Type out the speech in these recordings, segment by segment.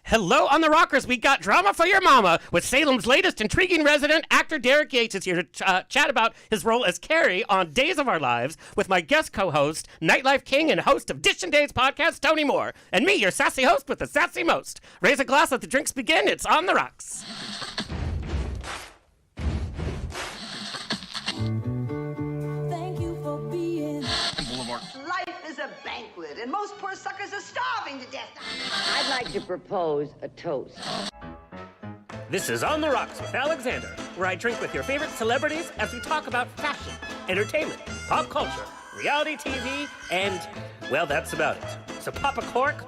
Hello on the Rockers. We got drama for your mama with Salem's latest intriguing resident actor Derek Yates is here to chat about his role as Carrie on Days of Our Lives with my guest co-host, Nightlife King and host of Dishin Days podcast, Tony Moore, and me, your sassy host with the sassy most. Raise a glass, let the drinks begin. It's on the rocks. Thank you for being. Life is a banquet, and most poor suckers are starving to death. I'd like to propose a toast. This is On the Rocks with Alexander, where I drink with your favorite celebrities as we talk about fashion, entertainment, pop culture, reality TV, and, well, that's about it. So pop a cork,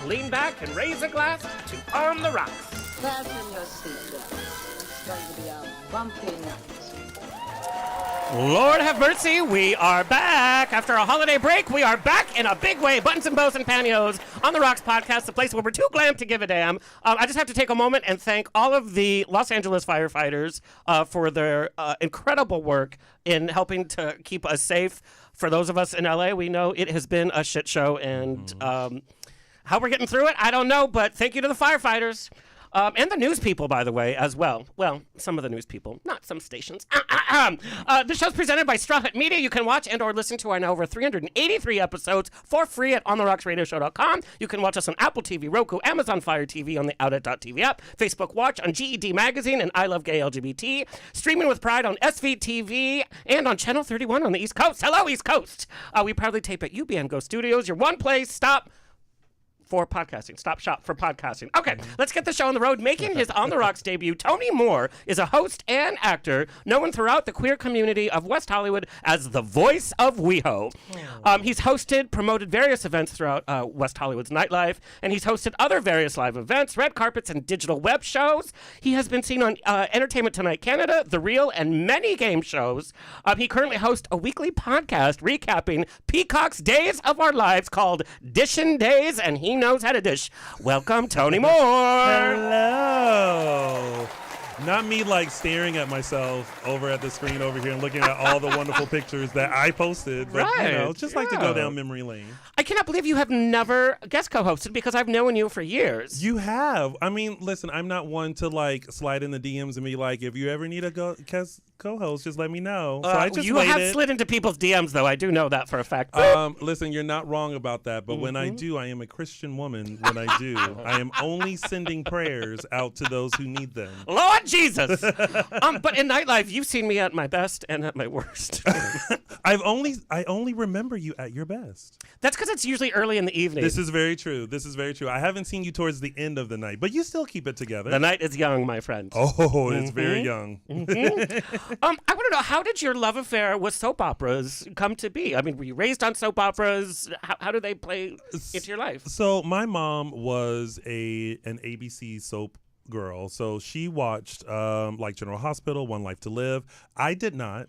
lean back, and raise a glass to On the Rocks. Fasten your seatbelt. It's going to be a bumpy night. Lord have mercy, we are back. After a holiday break, we are back in a big way. Buttons and bows and pantyhose on the Rocks podcast, the place where we're too glam to give a damn. I just have to take a moment and thank all of the Los Angeles firefighters for their incredible work in helping to keep us safe. For those of us in LA, we know it has been a shit show, and how we're getting through it, I don't know, but thank you to the firefighters. And the news people, by the way, as well. Well, some of the news people, not some stations. The show's presented by Straw Hut Media. You can watch and or listen to our now over 383 episodes for free at ontherocksradioshow.com. You can watch us on Apple TV, Roku, Amazon Fire TV on the Outlet.tv app, Facebook Watch on GED Magazine and I Love Gay LGBT, streaming with pride on SVTV and on Channel 31 on the East Coast. Hello, East Coast. We proudly tape at UBN Go Studios, your one place stop for podcasting. Stop shop for podcasting. Okay, let's get the show on the road. Making his On the Rocks debut, Tony Moore is a host and actor known throughout the queer community of West Hollywood as the voice of WeHo. He's hosted, promoted various events throughout West Hollywood's nightlife, and he's hosted other various live events, red carpets, and digital web shows. He has been seen on Entertainment Tonight Canada, The Real, and many game shows. He currently hosts a weekly podcast recapping Peacock's Days of Our Lives called Dishin Days, and he knows how to dish. Welcome, Tony Moore. Hello. Not me like staring at myself over at the screen over here and looking at all the wonderful pictures that I posted. But, Right. you know, just like to go down memory lane. I cannot believe you have never guest co-hosted because I've known you for years. You have. I mean, listen, I'm not one to like slide in the DMs and be like, if you ever need a guest co-host, just let me know. So I just you waited. have slid into people's DMs, though. I do know that for a fact. Listen, you're not wrong about that, but when I do, I am a Christian woman. When I do, I am only sending prayers out to those who need them. Lord Jesus. But in nightlife, you've seen me at my best and at my worst. I only remember you at your best. That's because it's usually early in the evening. This is very true. I haven't seen you towards the end of the night, but you still keep it together. The night is young, my friend. Oh, it's very young. I want to know, how did your love affair with soap operas come to be? I mean, were you raised on soap operas? How do they play into your life? So my mom was an ABC soap girl, so she watched like General Hospital, One Life to Live. I did not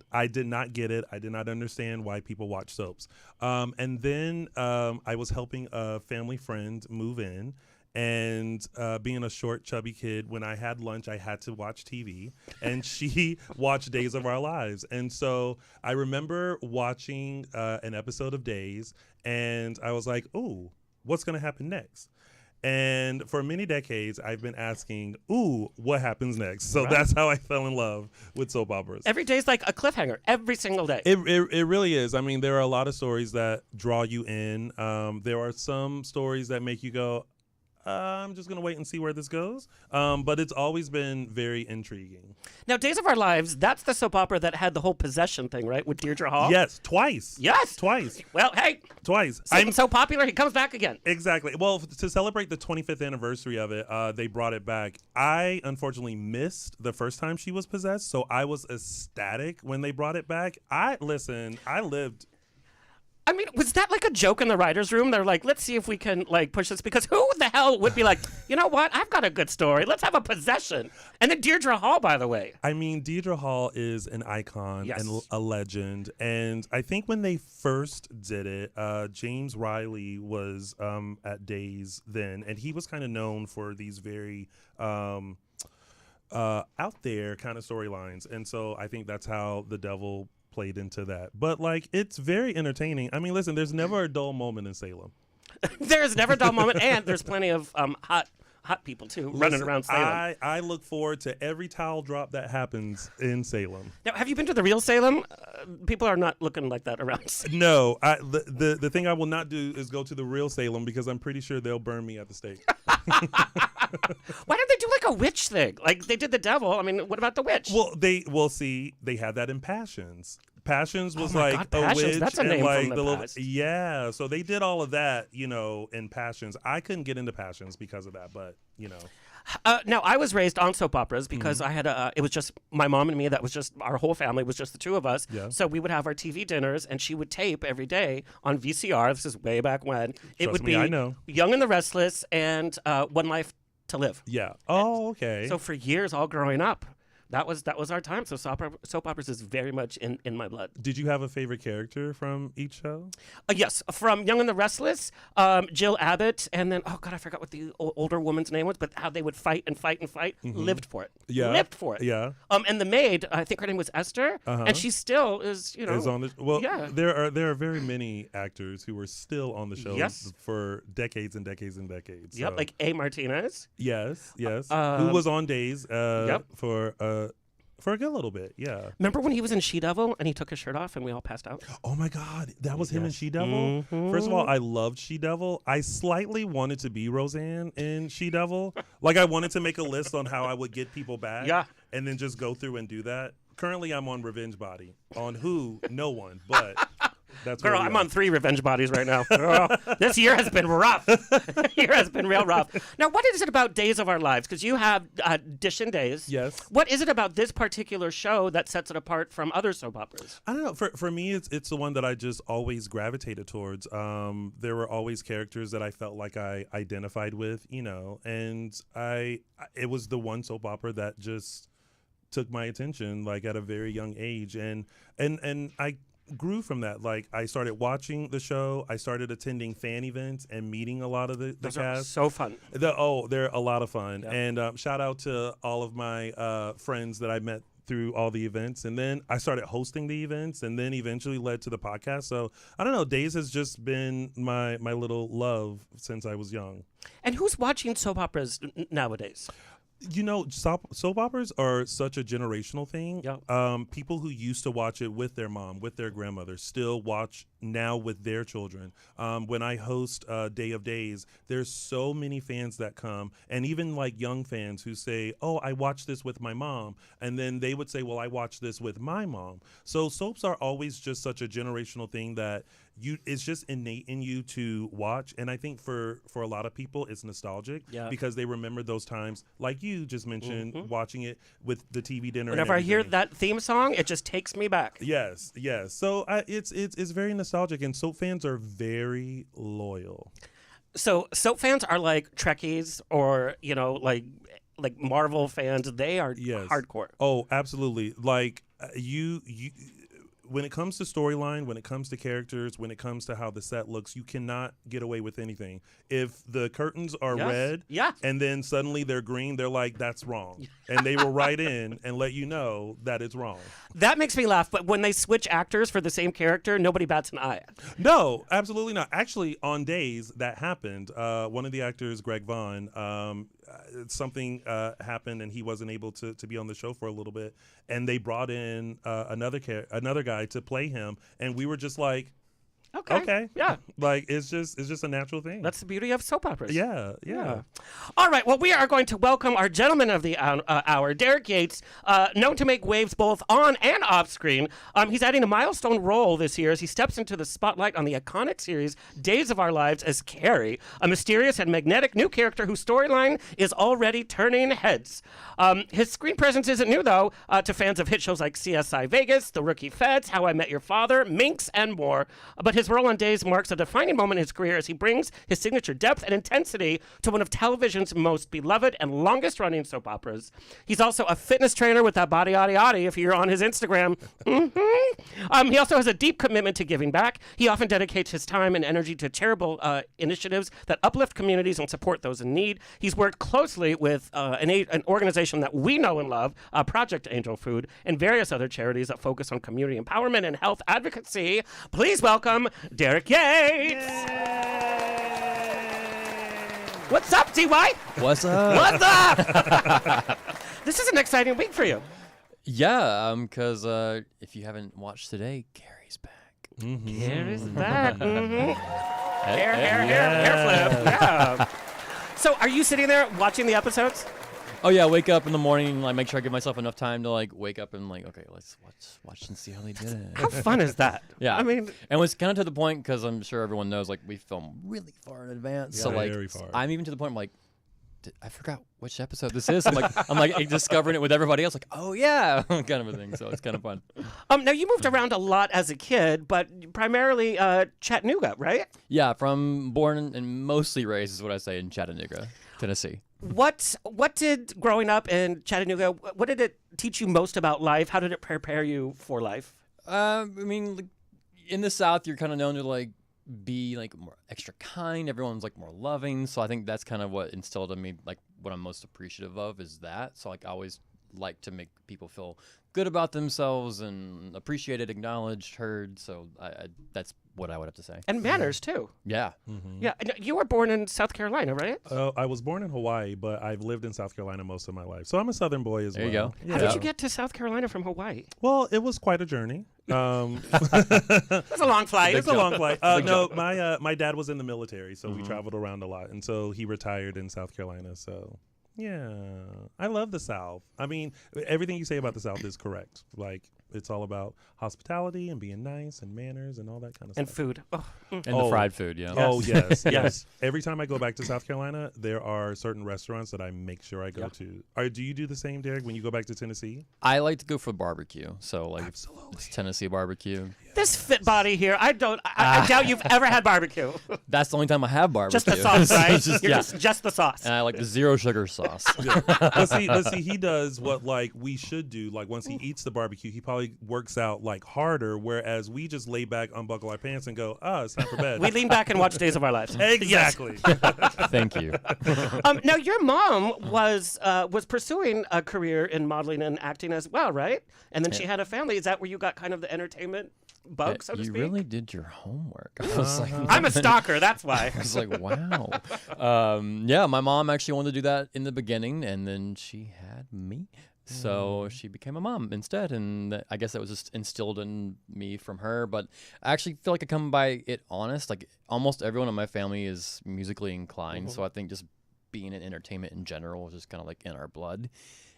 get it. I did not understand why people watch soaps. And then I was helping a family friend move in, and being a short, chubby kid, when I had lunch, I had to watch TV, and she watched Days of Our Lives. And so I remember watching an episode of Days, and I was like, ooh, what's going to happen next? And for many decades, I've been asking, ooh, what happens next? So that's how I fell in love with soap operas. Every day's like a cliffhanger, every single day. It really is. I mean, there are a lot of stories that draw you in. There are some stories that make you go, I'm just going to wait and see where this goes. But it's always been very intriguing. Now, Days of Our Lives, that's the soap opera that had the whole possession thing, right, with Deirdre Hall? Yes, twice. Yes. Twice. Well, hey. Twice. I'm so popular, he comes back again. Exactly. Well, to celebrate the 25th anniversary of it, they brought it back. I, unfortunately, missed the first time she was possessed, so I was ecstatic when they brought it back. I lived... I mean, was that like a joke in the writer's room? They're like, let's see if we can like push this, because who the hell would be like, you know what? I've got a good story. Let's have a possession. And then Deirdre Hall, by the way. I mean, Deirdre Hall is an icon and a legend. And I think when they first did it, James Riley was at Days then, and he was kind of known for these very out there kind of storylines. And so I think that's how the devil played into that. But like, it's very entertaining. I mean, listen, there's never a dull moment in Salem. There's never a dull moment, and there's plenty of hot hot people too, running around Salem. I look forward to every towel drop that happens in Salem. Now, have you been to the real Salem? People are not looking like that around Salem. No, the thing I will not do is go to the real Salem because I'm pretty sure they'll burn me at the stake. Why don't they do like a witch thing? Like they did the devil. I mean, what about the witch? Well, see, they had that in Passions. Passions was my like God, a Passions, witch that's a and name like from the little past. yeah. So they did all of that, in Passions. I couldn't get into Passions because of that, but Now, I was raised on soap operas because Mm-hmm. I had it was just my mom and me. That was just our whole family was just the two of us. Yeah. So we would have our TV dinners, and she would tape every day on VCR. This is way back when. It Trust would me, be I know. Young and the Restless and One Life to Live. yeah. Oh, okay. So for years, all growing up, that was our time. So soap operas is very much in my blood. Did you have a favorite character from each show? Yes, from Young and the Restless, Jill Abbott, and then oh god, I forgot what the older woman's name was, but how they would fight and fight and fight. Lived for it. Yeah. Lived for it. Yeah. And the maid, I think her name was Esther, and she still is. Is on the well. Yeah. There are very many actors who are still on the show Yes. for decades and decades and decades. Yep, So, like A. Martinez. yes, who was on Days Yep. for a good little bit. Yeah. Remember when he was in She Devil and he took his shirt off and we all passed out? Oh my God, that was him in She Devil. First of all, I loved She Devil. I slightly wanted to be Roseanne in She Devil. Like I wanted to make a list on how I would get people back. Yeah. And then just go through and do that. Currently, I'm on Revenge Body. On who? No one. But that's Girl, where we I'm are. on 3 revenge bodies right now. Girl, this year has been rough. Year has been real rough. Now, what is it about Days of Our Lives? Because you have Dishin Days. Yes. What is it about this particular show that sets it apart from other soap operas? I don't know. For me, it's the one that I just always gravitated towards. There were always characters that I felt like I identified with, and it was the one soap opera that just took my attention, like at a very young age, and I grew from that. Like I started watching the show, I started attending fan events and meeting a lot of the Those are cast. so fun. They're a lot of fun. Yeah. And shout out to all of my friends that I met through all the events, and then I started hosting the events, and then eventually led to the podcast. So I don't know, Days has just been my little love since I was young. And who's watching soap operas nowadays? Soap operas are such a generational thing. Yeah. People who used to watch it with their mom, with their grandmother, still watch now with their children. When I host Day of Days, there's so many fans that come, and even like young fans who say, oh, I watched this with my mom. And then they would say, well, I watched this with my mom. So soaps are always just such a generational thing that it's just innate in you to watch. And I think for a lot of people, it's nostalgic because they remember those times, like you just mentioned, watching it with the TV dinner. Whenever I hear that theme song, it just takes me back. Yes. So it's very nostalgic, and soap fans are very loyal. So soap fans are like Trekkies or, like Marvel fans. They are hardcore. Oh, absolutely. Like you when it comes to storyline, when it comes to characters, when it comes to how the set looks, you cannot get away with anything. If the curtains are red and then suddenly they're green, they're like, that's wrong. And they will write in and let you know that it's wrong. That makes me laugh, but when they switch actors for the same character, nobody bats an eye. No, absolutely not. Actually, on Days, that happened. One of the actors, Greg Vaughn, something happened and he wasn't able to be on the show for a little bit. And they brought in another guy to play him. And we were just like, okay. Yeah. Like, it's just a natural thing. That's the beauty of soap operas. Yeah. All right. Well, we are going to welcome our gentleman of the hour, Derek Yates, known to make waves both on and off screen. He's adding a milestone role this year as he steps into the spotlight on the iconic series Days of Our Lives as Carrie, a mysterious and magnetic new character whose storyline is already turning heads. His screen presence isn't new, though, to fans of hit shows like CSI Vegas, The Rookie Feds, How I Met Your Father, Minx, and more. But his role on Days marks a defining moment in his career as he brings his signature depth and intensity to one of television's most beloved and longest-running soap operas. He's also a fitness trainer with that body, if you're on his Instagram. He also has a deep commitment to giving back. He often dedicates his time and energy to charitable initiatives that uplift communities and support those in need. He's worked closely with an organization that we know and love, Project Angel Food, and various other charities that focus on community empowerment and health advocacy. Please welcome Derek Yates. What's up, Ty? What's up? What's up? This is an exciting week for you. Yeah, because if you haven't watched today, Gary's back. Gary's back. Hey, Hair flip. Yeah. So, are you sitting there watching the episodes? Oh yeah, wake up in the morning, like make sure I give myself enough time to like wake up and like, okay, let's watch and see how they did it. How fun is that? Yeah, I mean, and it was kind of to the point because I'm sure everyone knows like we film really far in advance, so like very far. I'm even to the point I'm like, I forgot which episode this is. I'm like discovering it with everybody else, like, oh yeah, kind of a thing. So it's kind of fun. now you moved around a lot as a kid, but primarily Chattanooga, right? Yeah, born and mostly raised is what I say in Chattanooga, Tennessee. What did growing up in Chattanooga, what did it teach you most about life? How did it prepare you for life? I mean, like, in the South, you're kind of known to like be like more extra kind. Everyone's like more loving. So I think that's kind of what instilled in me, like what I'm most appreciative of is that. So like I always like to make people feel good about themselves and appreciated, acknowledged, heard. So I that's what I would have to say. And manners too. Yeah. Yeah, and you were born in South Carolina, right? I was born in Hawaii, but I've lived in South Carolina most of my life. So I'm a Southern boy as There well. you go. Yeah. How did you get to South Carolina from Hawaii? Well, it was quite a journey. It was a long flight. It's a long flight. No, my dad was in the military, so we traveled around a lot, and so he retired in South Carolina. So yeah, I love the South. I mean, everything you say about the South is correct. Like it's all about hospitality and being nice and manners and all that kind of And stuff. food. Oh. And the fried food, yeah. Oh yes, Yes. yes. Every time I go back to South Carolina, there are certain restaurants that I make sure I go to. Do you do the same, Derek, when you go back to Tennessee? I like to go for barbecue. So like Absolutely. it's Tennessee barbecue. This fit body here, I doubt you've ever had barbecue. That's the only time I have barbecue. Just the sauce, right? It's just, You're yeah. just the sauce. And I like the zero sugar sauce. But see, he does what like we should do. Like once he eats the barbecue, he probably works out like harder. Whereas we just lay back, unbuckle our pants, and go, it's time for bed. We lean back and watch Days of Our Lives. Exactly. Thank you. Now, your mom was pursuing a career in modeling and acting as well, right? And then she had a family. Is that where you got kind of the entertainment bug, so to You speak? really did your homework. I was like, I'm a stalker, that's why. I was like, wow. Yeah, my mom actually wanted to do that in the beginning, and then she had me. So she became a mom instead, and I guess that was just instilled in me from her. But I actually feel like I come by it honest. Like almost everyone in my family is musically inclined, so I think just being in entertainment in general is just kind of like in our blood.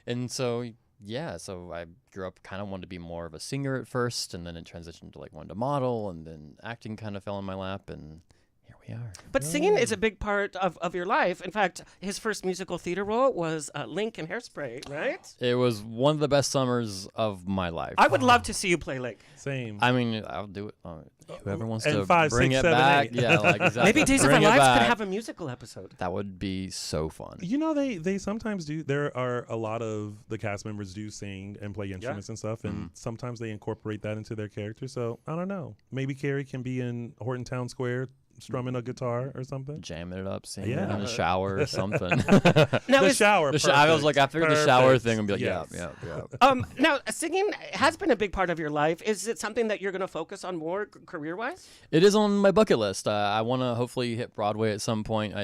And so yeah, so I grew up kind of wanted to be more of a singer at first, and then it transitioned to like wanting to model, and then acting kind of fell in my lap, and here we are. But singing is a big part of your life. In fact, his first musical theater role was Link in Hairspray, right? It was one of the best summers of my life. I would love to see you play Link. Same. I mean, I'll do it. Whoever wants And to 5, bring 6, it 7, back, 8. yeah, like exactly. Maybe Days of Our Bring it Lives could back. have a musical episode. That would be so fun. You know, they sometimes do. There are a lot of the cast members do sing and play instruments and stuff, and sometimes they incorporate that into their character. So I don't know. Maybe Carrie can be in Horton Town Square strumming a guitar or something. Jamming it up, singing Yeah. in the shower or something. Now, The is, shower. I was like, I figured the shower Perfect. thing would be like, Yes. yeah. now, singing has been a big part of your life. Is it something that you're going to focus on more career-wise? It is on my bucket list. I want to hopefully hit Broadway at some point.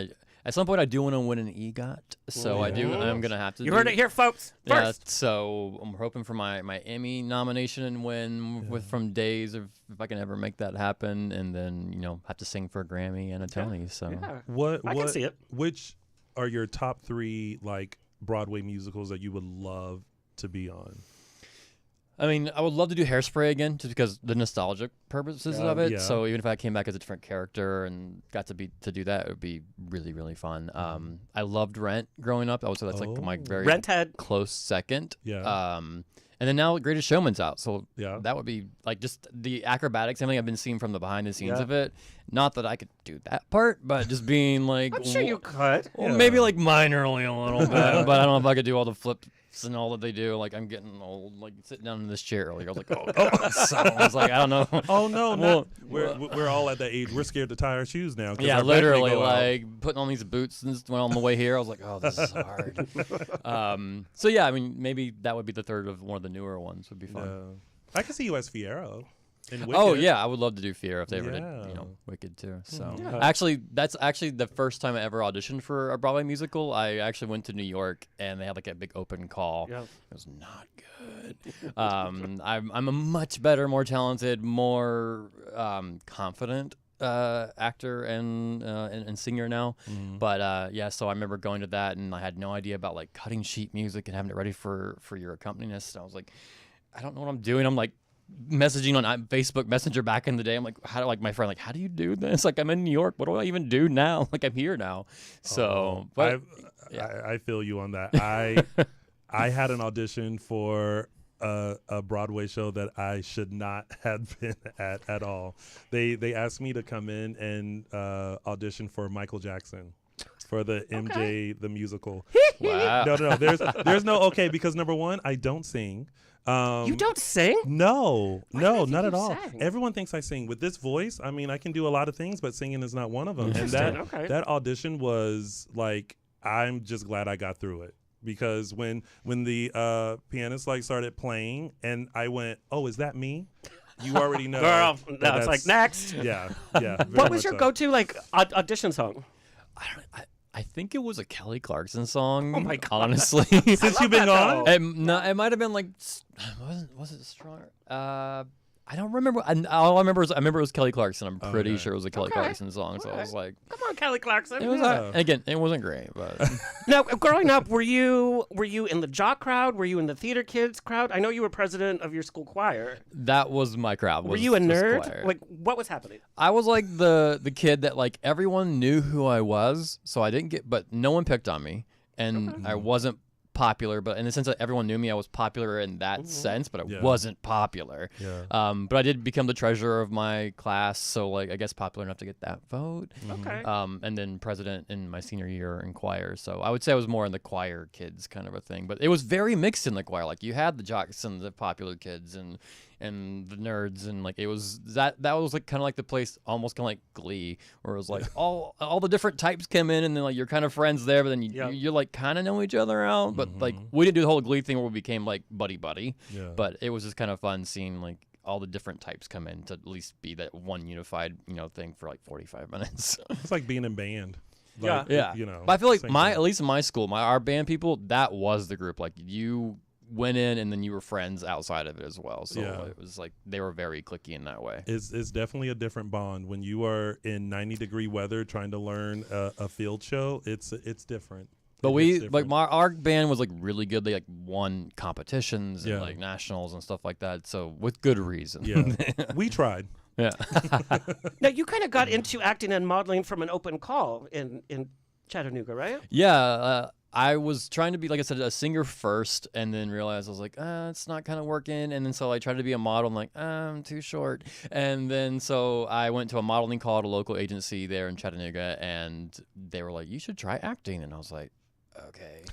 At some point, I do want to win an EGOT, so I'm gonna have to. You heard it here, folks. Yeah, First. so I'm hoping for my Emmy nomination and win with from Days, if I can ever make that happen, and then have to sing for a Grammy and a Tony. So Yeah. I can see it. Which are your top 3 like Broadway musicals that you would love to be on? I mean, I would love to do Hairspray again, just because the nostalgic purposes of it. yeah. So even if I came back as a different character and got to do that, it would be really, really fun. I loved Rent growing up. I would say that's like my very Rent had close second. Yeah. And then now Greatest Showman's out, so Yeah. that would be like just the acrobatics, everything I've been seeing from the behind the scenes Yeah. of it. Not that I could do that part, but just being like, I'm sure you could. well, maybe like minorly a little bit, but I don't know if I could do all the flips and all that they do. Like I'm getting old, like sitting down in this chair earlier. I was like, oh god. So I was like, I don't know. Oh no, Well, we're all at that age. We're scared to tie our shoes now. 'cause Yeah, our back may literally, go out. like putting on these boots and just went on the way here. I was like, oh, this is hard. So yeah, I mean, maybe that would be the third of one of the newer ones. Would be fun. I can see you as Fierro. in Wicked. Oh yeah, I would love to do Fear if they ever did, Yeah. Wicked too. So Yeah. actually, that's actually the first time I ever auditioned for a Broadway musical. I actually went to New York and they had like a big open call. Yeah. It was not good. I'm a much better, more talented, more confident actor and singer now. But yeah, so I remember going to that and I had no idea about like cutting sheet music and having it ready for your accompanist. And I was like, I don't know what I'm doing. I'm like messaging on Facebook Messenger back in the day. I'm like, my friend, like, how do you do this? Like, I'm in New York. What do I even do now? Like, I'm here now. So, but I feel you on that. I had an audition for a Broadway show that I should not have been at all. They asked me to come in and audition for Michael Jackson for the MJ the musical. wow. No. There's no okay because number one, I don't sing. You don't sing? No, Why did I no, think not at you all. sang? Everyone thinks I sing. With this voice, I mean, I can do a lot of things, but singing is not one of them. And Okay. that audition was like, I'm just glad I got through it. Because when the pianist like started playing and I went, oh, is that me? You already know. Girl, that no, it's like next. Yeah. What was your go-to like audition song? I think it was a Kelly Clarkson song. Oh my God. Honestly, Since you've been that, on? though. it might have been like, was it stronger? I don't remember. All I remember it was Kelly Clarkson. I'm pretty sure it was a Kelly Clarkson song. So I was like, Come on, Kelly Clarkson. it was. Again, it wasn't great, but Now, growing up, were you in the jock crowd? Were you in the theater kids crowd? I know you were president of your school choir. that was my crowd. Were you a was nerd? choir. Like, what was happening? I was like the kid that like everyone knew who I was, so I didn't but no one picked on me, and I wasn't popular, but in the sense that everyone knew me, I was popular in that sense, but I wasn't popular. Yeah. But I did become the treasurer of my class, so like I guess popular enough to get that vote. Okay. And then president in my senior year in choir. So I would say I was more in the choir kids kind of a thing, but it was very mixed in the choir. Like you had the jocks and the popular kids and the nerds, and like it was that was like kind of like the place, almost kind of like Glee, where it was like all the different types come in, and then like you're kind of friends there, but then you're like kind of know each other out. But like we didn't do the whole Glee thing where we became like buddy. Yeah. But it was just kind of fun seeing like all the different types come in to at least be that one unified thing for like 45 minutes. It's like being in band. Yeah. Like, Yeah. But I feel like same thing. at least in my school, our band people, that was the group. Like you went in and then you were friends outside of it as well. So it was like they were very cliquey in that way. It's definitely a different bond when you are in 90-degree weather trying to learn a field show. It's different. But It's different. our band was like really good. They like won competitions and Yeah. like nationals and stuff like that. So with good reason. Yeah, we tried. Yeah. Now, you kind of got into acting and modeling from an open call in Chattanooga, right? Yeah. I was trying to be, like I said, a singer first, and then realized I was like, it's not kind of working. And then so I tried to be a model. I'm like, I'm too short. And then so I went to a modeling call at a local agency there in Chattanooga, and they were like, you should try acting. And I was like, okay.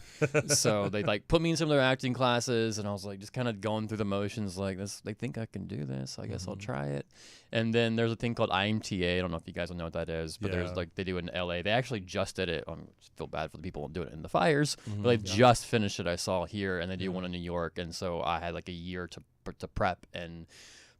So they like put me in some of their acting classes, and I was like just kind of going through the motions like this. They think I can do this, so I guess I'll try it. And then there's a thing called IMTA. I don't know if you guys will know what that is, but there's like they do it in LA. They actually just did it. I feel bad for the people doing it in the fires, but they just finished it. I saw here, and they do one in New York, and so I had like a year to prep and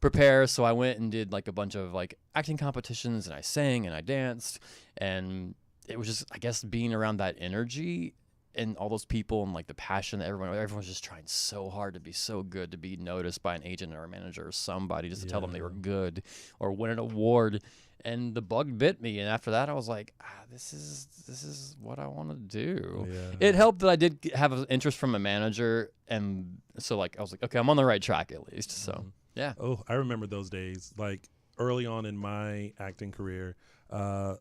prepare. So I went and did like a bunch of like acting competitions, and I sang and I danced, and it was just, I guess, being around that energy and all those people and like the passion that everyone's just trying so hard to be so good, to be noticed by an agent or a manager or somebody just to tell them they were good or win an award. And the bug bit me, and after that I was like, this is what I want to do. It helped that I did have an interest from a manager, and so like I was like, okay, I'm on the right track at least. So yeah. Oh, I remember those days. Like early on in my acting career,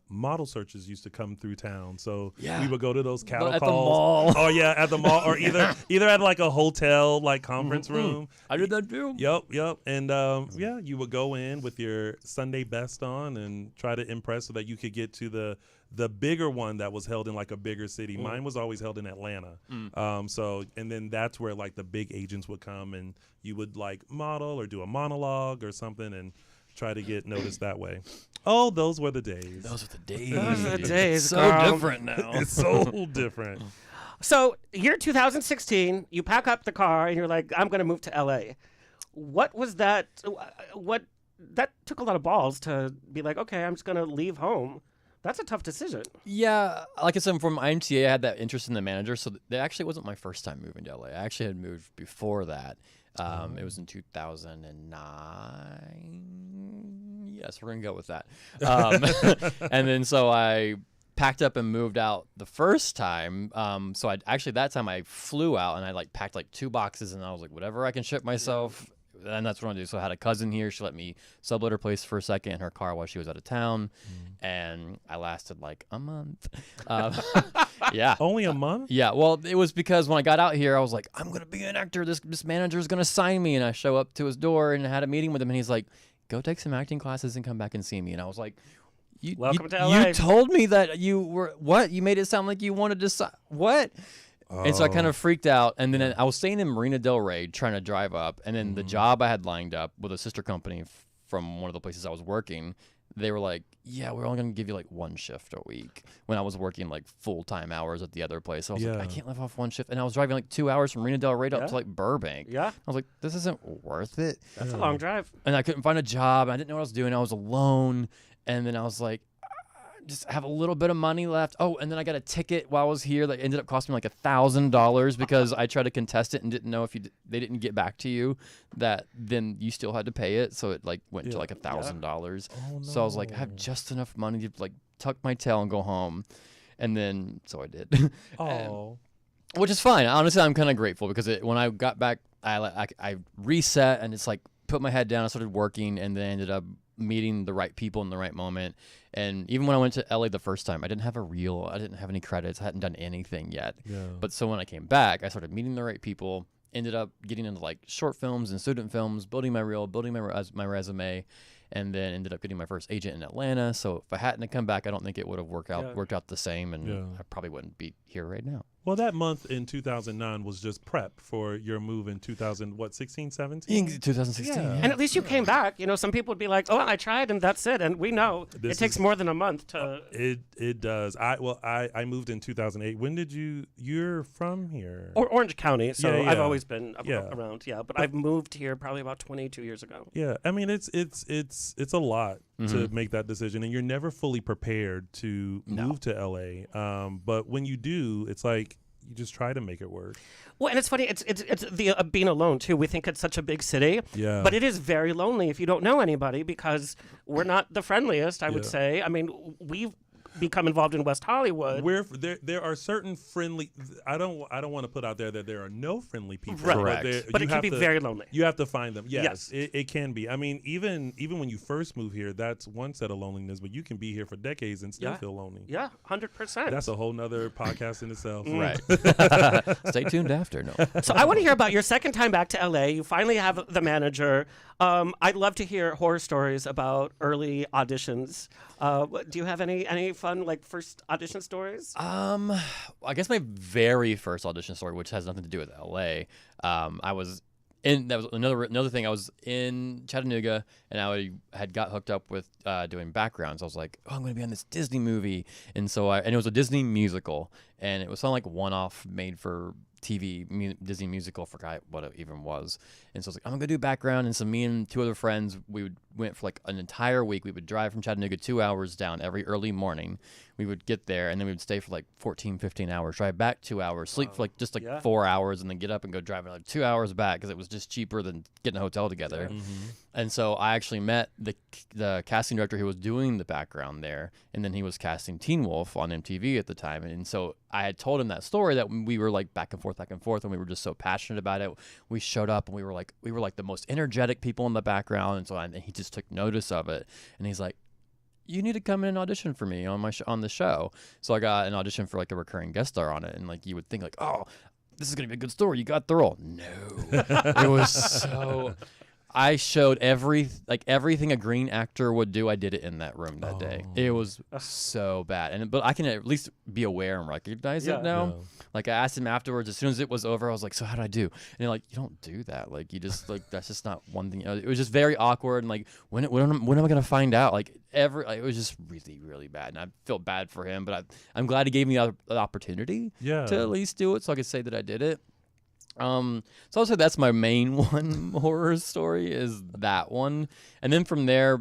model searches used to come through town, so we would go to those cattle At the calls. mall. Oh yeah, at the mall, or either at like a hotel, like conference room. I did that too. Yep. And you would go in with your Sunday best on and try to impress so that you could get to the bigger one that was held in like a bigger city. Mine was always held in Atlanta. And then that's where like the big agents would come, and you would like model or do a monologue or something and try to get noticed that way. Oh, those were the days. Those were the days. Those are the days, So girl. different now. It's so different. So, year 2016, you pack up the car and you're like, I'm going to move to LA. What was that? What that took a lot of balls to be like, okay, I'm just going to leave home. That's a tough decision. Yeah, like I said, from IMTA, I had that interest in the manager, so that actually wasn't my first time moving to LA. I actually had moved before that. It was in 2009. Yes, we're gonna go with that. And then so I packed up and moved out the first time. So I actually that time I flew out and I like packed like 2 boxes and I was like, whatever I can ship myself. And that's what I do. So I had a cousin here. She let me sublet her place for a second in her car while she was out of town. And I lasted like a month. Yeah. Only a month? Yeah. Well, it was because when I got out here, I was like, I'm going to be an actor. This manager is going to sign me. And I show up to his door and had a meeting with him. And he's like, go take some acting classes and come back and see me. And I was like, Welcome to LA. You told me that you were, what? You made it sound like you wanted to, what? And so I kind of freaked out, and then I was staying in Marina Del Rey trying to drive up, and then the job I had lined up with a sister company from one of the places I was working, they were like, yeah, we're only going to give you like 1 shift a week when I was working like full-time hours at the other place. So I was like, I can't live off 1 shift. And I was driving like 2 hours from Marina Del Rey up to like Burbank. Yeah. I was like, this isn't worth it. That's a long drive. And I couldn't find a job. I didn't know what I was doing. I was alone. And then I was like, just have a little bit of money left. Oh, and then I got a ticket while I was here that ended up costing me like $1,000 because I tried to contest it and didn't know if they didn't get back to you that then you still had to pay it. So it like went to like $1,000. Oh, no. So I was like, I have just enough money to like tuck my tail and go home. And then, so I did. Oh. Which is fine. Honestly, I'm kind of grateful because when I got back, I reset and it's like put my head down. I started working and then ended up meeting the right people in the right moment. And even when I went to LA the first time, I didn't have a reel. I didn't have any credits. I hadn't done anything yet. Yeah. But so when I came back, I started meeting the right people, ended up getting into like short films and student films, building my reel, building my resume, and then ended up getting my first agent in Atlanta. So if I hadn't come back, I don't think it would have worked out the same, and I probably wouldn't be here right now. Well, that month in 2009 was just prep for your move in 2016, 17? 2016. Yeah. And at least you came back. You know, some people would be like, "Oh, I tried, and that's it." And we know it takes more than a month to. It does. I moved in 2008. When did you're from here? Or Orange County, so Yeah, I've yeah. always been around. Yeah, but I've moved here probably about 22 years ago. Yeah, I mean it's a lot to make that decision, and you're never fully prepared to move to LA. But when you do, it's like you just try to make it work. Well, and it's funny. It's the being alone too. We think it's such a big city, but it is very lonely if you don't know anybody because we're not the friendliest. I would say. I mean, we've become involved in West Hollywood. Where there are certain friendly. I don't want to put out there that there are no friendly people. Right. Correct. But it can be very lonely. You have to find them. Yes. It can be. I mean, even when you first move here, that's one set of loneliness. But you can be here for decades and still feel lonely. Yeah, 100%. That's a whole nother podcast in itself. Right. Stay tuned after. No. So I want to hear about your second time back to LA. You finally have the manager. I'd love to hear horror stories about early auditions. Do you have any fun like first audition stories? I guess my very first audition story, which has nothing to do with LA, that was another thing. I was in Chattanooga, and I had got hooked up with doing backgrounds. I was like, oh, I'm going to be on this Disney movie, and it was a Disney musical, and it was something like one-off made for TV Disney musical. I forgot what it even was. And so I was like, I'm gonna do background. And so me and 2 other friends, went for like an entire week. We would drive from Chattanooga 2 hours down every early morning. We would get there, and then we would stay for like 14, 15 hours, drive back 2 hours, sleep for like just 4 hours, and then get up and go drive another 2 hours back because it was just cheaper than getting a hotel together. And so I actually met the casting director who was doing the background there, and then he was casting Teen Wolf on MTV at the time. And so I had told him that story that we were like back and forth, and we were just so passionate about it. We showed up, and we were like the most energetic people in the background, and so and he just took notice of it, and he's like, you need to come in and audition for me on the show. So I got an audition for like a recurring guest star on it, and like you would think like, oh, this is gonna be a good story. You got the role. No, it was so. I showed everything a green actor would do. I did it in that room that day. It was so bad, but I can at least be aware and recognize it now. Yeah. Like I asked him afterwards, as soon as it was over, I was like, "So how did I do?" And they're like, "You don't do that. Like you just like that's just not one thing." It was just very awkward, and like when am I gonna find out? Like it was just really really bad, and I felt bad for him, but I'm glad he gave me the opportunity to at least do it, so I could say that I did it. So I'll say that's my main one horror story is that one, and then from there,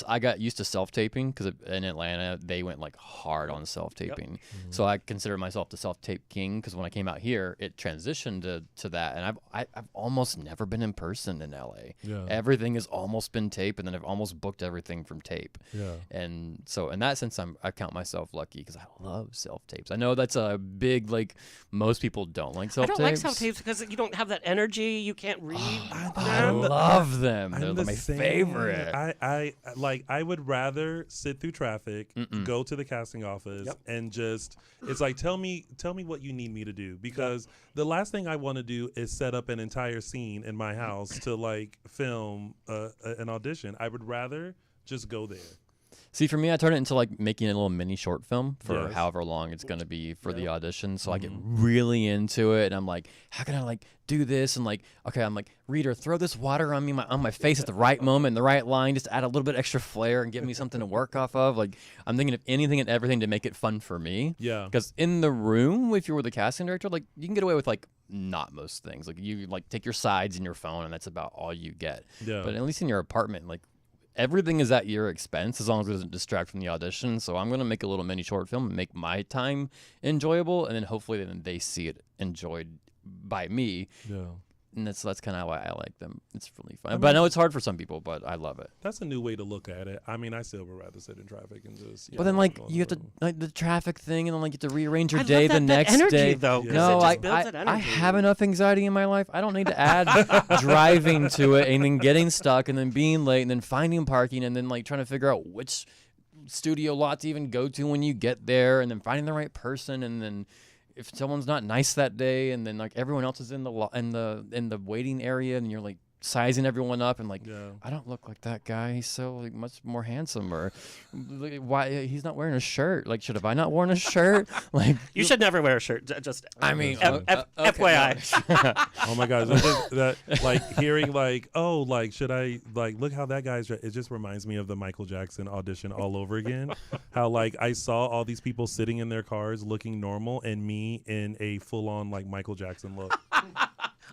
I got used to self-taping because in Atlanta they went like hard on self-taping. So I consider myself the self-tape king because when I came out here, it transitioned to that, and I've almost never been in person in LA. Yeah. Everything has almost been tape, and then I've almost booked everything from tape. Yeah. And so in that sense, I count myself lucky because I love self-tapes. I know that's a big like most people don't like I self-tapes. don't like self-tapes because you don't have that energy. You can't read. I love them. I'm They're the my same. favorite. I would rather sit through traffic, go to the casting office, and just it's like tell me what you need me to do, because the last thing I want to do is set up an entire scene in my house to like film an audition. I would rather just go there. See, for me, I turn it into like making a little mini short film for Yes. however long it's going to be for the audition. So I get really into it, and I'm like, how can I like do this? And like, okay, I'm like, reader, throw this water on me on my face at the right moment, the right line, just add a little bit extra flair and give me something to work off of. Like, I'm thinking of anything and everything to make it fun for me. Yeah. Because in the room, if you're with a casting director, like you can get away with like not most things. Like you like take your sides in your phone, and that's about all you get. Yeah. But at least in your apartment, like. Everything is at your expense as long as it doesn't distract from the audition. So I'm going to make a little mini short film and make my time enjoyable. And then hopefully then they see it enjoyed by me. Yeah. And that's kind of why I like them. It's really fun. But I know it's hard for some people, but I love it. That's a new way to look at it. I mean, I still would rather sit in traffic and just. But then, like, you have to, like, the traffic thing, and then, like, you have to rearrange your I day love the that next energy, day. though, 'cause No, it just builds that I energy. have enough anxiety in my life. I don't need to add driving to it and then getting stuck and then being late and then finding parking and then, like, trying to figure out which studio lot to even go to when you get there and then finding the right person and then if someone's not nice that day and then like everyone else is in the waiting area and you're like sizing everyone up and like I don't look like that guy, he's so like much more handsome, or like, why he's not wearing a shirt, like should have I not worn a shirt? Like You should never wear a shirt. Just I mean FYI. Oh my gosh, that like hearing like, oh, like should I like look how that guy's dressed? It just reminds me of the Michael Jackson audition all over again. How like I saw all these people sitting in their cars looking normal and me in a full on like Michael Jackson look.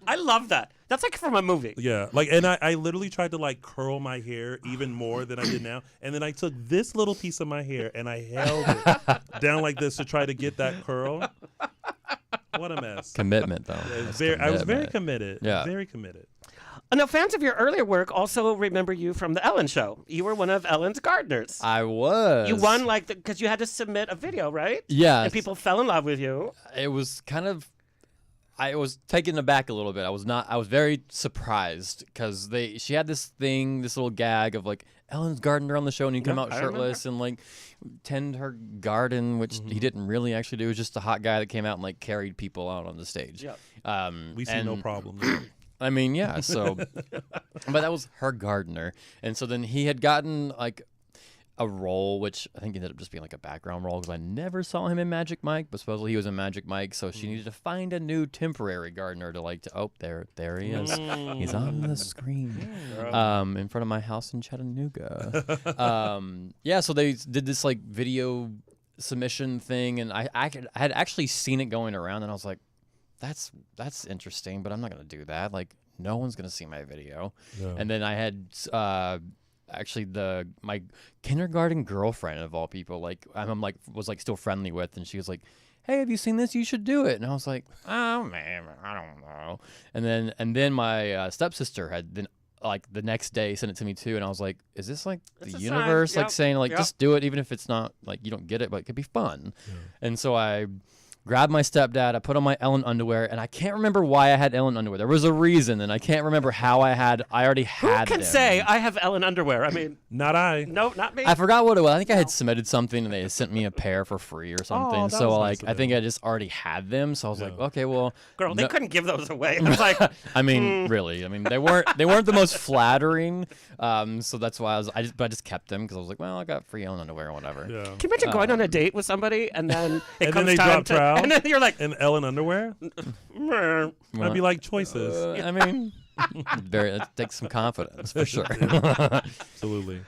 I love that. That's like from a movie. Yeah, like, and I literally tried to like curl my hair even more than I did now, and then I took this little piece of my hair and I held it down like this to try to get that curl. What a mess. commitment though. I was very committed. Yeah. Very committed. Now, fans of your earlier work also remember you from the Ellen Show. You were one of Ellen's gardeners. I was. You won like because you had to submit a video, right? Yeah. And people fell in love with you. It was kind of. I was taken aback a little bit. I was very surprised because she had this little gag of like Ellen's gardener on the show and you come out shirtless and like tend her garden, which he didn't really actually do. It was just a hot guy that came out and like carried people out on the stage. Yeah. We see no problem. I mean, yeah. So, but that was her gardener, and so then he had gotten like a role, which I think ended up just being like a background role because I never saw him in Magic Mike, but supposedly he was in Magic Mike, so she needed to find a new temporary gardener to like to. Oh, there he is. He's on the screen, in front of my house in Chattanooga. Yeah, so they did this like video submission thing, and I had actually seen it going around, and I was like, that's interesting, but I'm not gonna do that. Like, no one's gonna see my video. Yeah. And then I had actually my kindergarten girlfriend of all people, like was like still friendly with, and she was like, hey, have you seen this? You should do it. And I was like, oh man, I don't know. And then my stepsister had then like the next day sent it to me too, and I was like, is this like the universe like saying like just do it even if it's not like you don't get it, but it could be fun. And so I grabbed my stepdad, I put on my Ellen underwear, and I can't remember why I had Ellen underwear. There was a reason, and I can't remember how I already had Who can them. say I have Ellen underwear? I mean, Not I. no, not me. I forgot what it was. I think I had submitted something, and they had sent me a pair for free or something. that So was like, nice of I think them. I just already had them. So I was like, okay, well, Girl, they no- couldn't give those away. I was like, I mean, really. I mean, they weren't the most flattering. So that's why I just kept them because I was like, well, I got free Ellen underwear or whatever. Yeah. can you imagine going on a date with somebody and then it And then comes they time drop to, trowel? and then you're like, And Ellen underwear? "Meh." I'd be like choices. I mean, it takes some confidence for sure. Absolutely.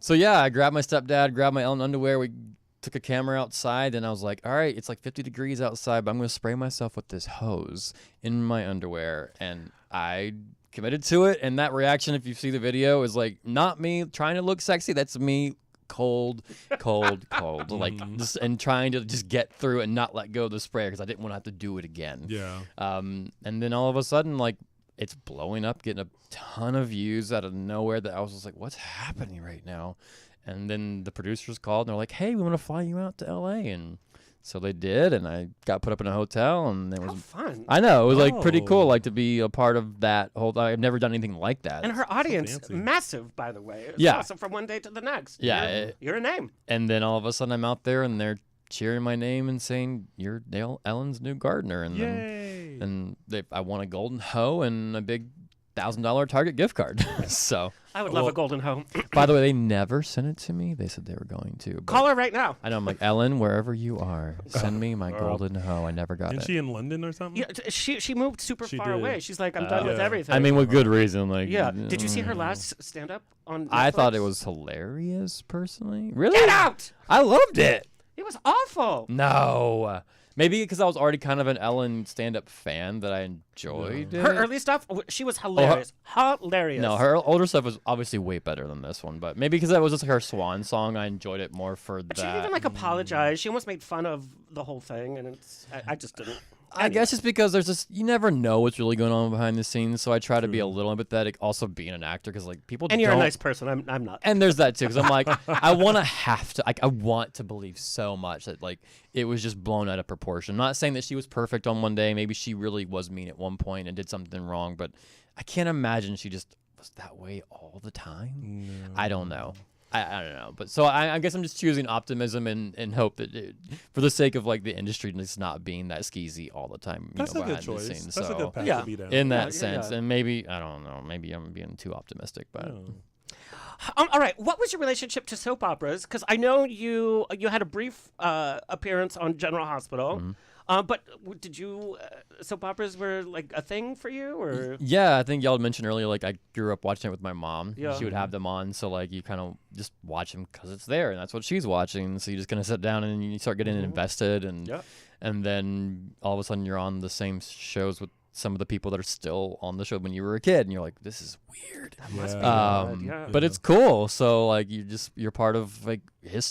So yeah, I grabbed my stepdad, grabbed my Ellen underwear. We took a camera outside, and I was like, all right, it's like 50 degrees outside, but I'm going to spray myself with this hose in my underwear. And I committed to it. And that reaction, if you see the video, is like not me trying to look sexy. That's me cold, like just, and trying to just get through and not let go of the sprayer because I didn't want to have to do it again. Yeah. And then all of a sudden, like, it's blowing up, getting a ton of views out of nowhere that I was just like, what's happening right now? And then the producers called and they're like, hey, we want to fly you out to LA. And so they did, and I got put up in a hotel, and it was fun. I know, it was like pretty cool, Oh. like to be a part of that whole. I've never done anything like that. And her audience, fancy. massive, by the way. It's Yeah. awesome from one day to the next. Yeah, You're a name. And then all of a sudden, I'm out there, and they're cheering my name and saying, "You're Dale Ellen's new gardener." And Yay. then I won a golden hoe and a big $1,000 Target gift card. So, I would love Well- a golden hoe. by the way, they never sent it to me. They said they were going to. but Call her right now. I know. I'm like, Ellen, wherever you are, send me my golden hoe. I never got Isn't it. she in London or something? Yeah, she moved super She far did. away. She's like, I'm done with Yeah. everything. I mean, with good reason. Like, yeah. Did you see her last stand up on Netflix? I thought it was hilarious, personally. Really? Get out! I loved it. It was awful. No. Maybe because I was already kind of an Ellen stand-up fan that I enjoyed it. Her early stuff, she was hilarious. Hilarious. No, her older stuff was obviously way better than this one, but maybe because that was just like her swan song, I enjoyed it more for But she that. didn't even like apologize. She almost made fun of the whole thing, and I just didn't. I guess it's because there's just you never know what's really going on behind the scenes, so I try to be a little empathetic. Also, being an actor, because like people And you're don't. a nice person. I'm not. And there's that too, because I'm like, I want to believe so much that like it was just blown out of proportion. I'm not saying that she was perfect on one day. Maybe she really was mean at one point and did something wrong, but I can't imagine she just was that way all the time. I don't know. I don't know, but so I guess I'm just choosing optimism and hope that for the sake of like the industry just not being that skeezy all the time. That's a good behind the choice. scenes. That's a So, good path yeah. to be down. in that Yeah, sense, yeah. and maybe I don't know, maybe I'm being too optimistic, but All right. What was your relationship to soap operas? Because I know you had a brief appearance on General Hospital. But did you soap operas were like a thing for you, or yeah, I think y'all had mentioned earlier, like I grew up watching it with my mom. Yeah. She would have them on, so like you kind of just watch them because it's there, and that's what she's watching. So you just kind of sit down and you start getting invested, and Yeah. and then all of a sudden you're on the same shows with some of the people that are still on the show when you were a kid, and you're like, this is weird. yeah. But it's cool. So like you're part of like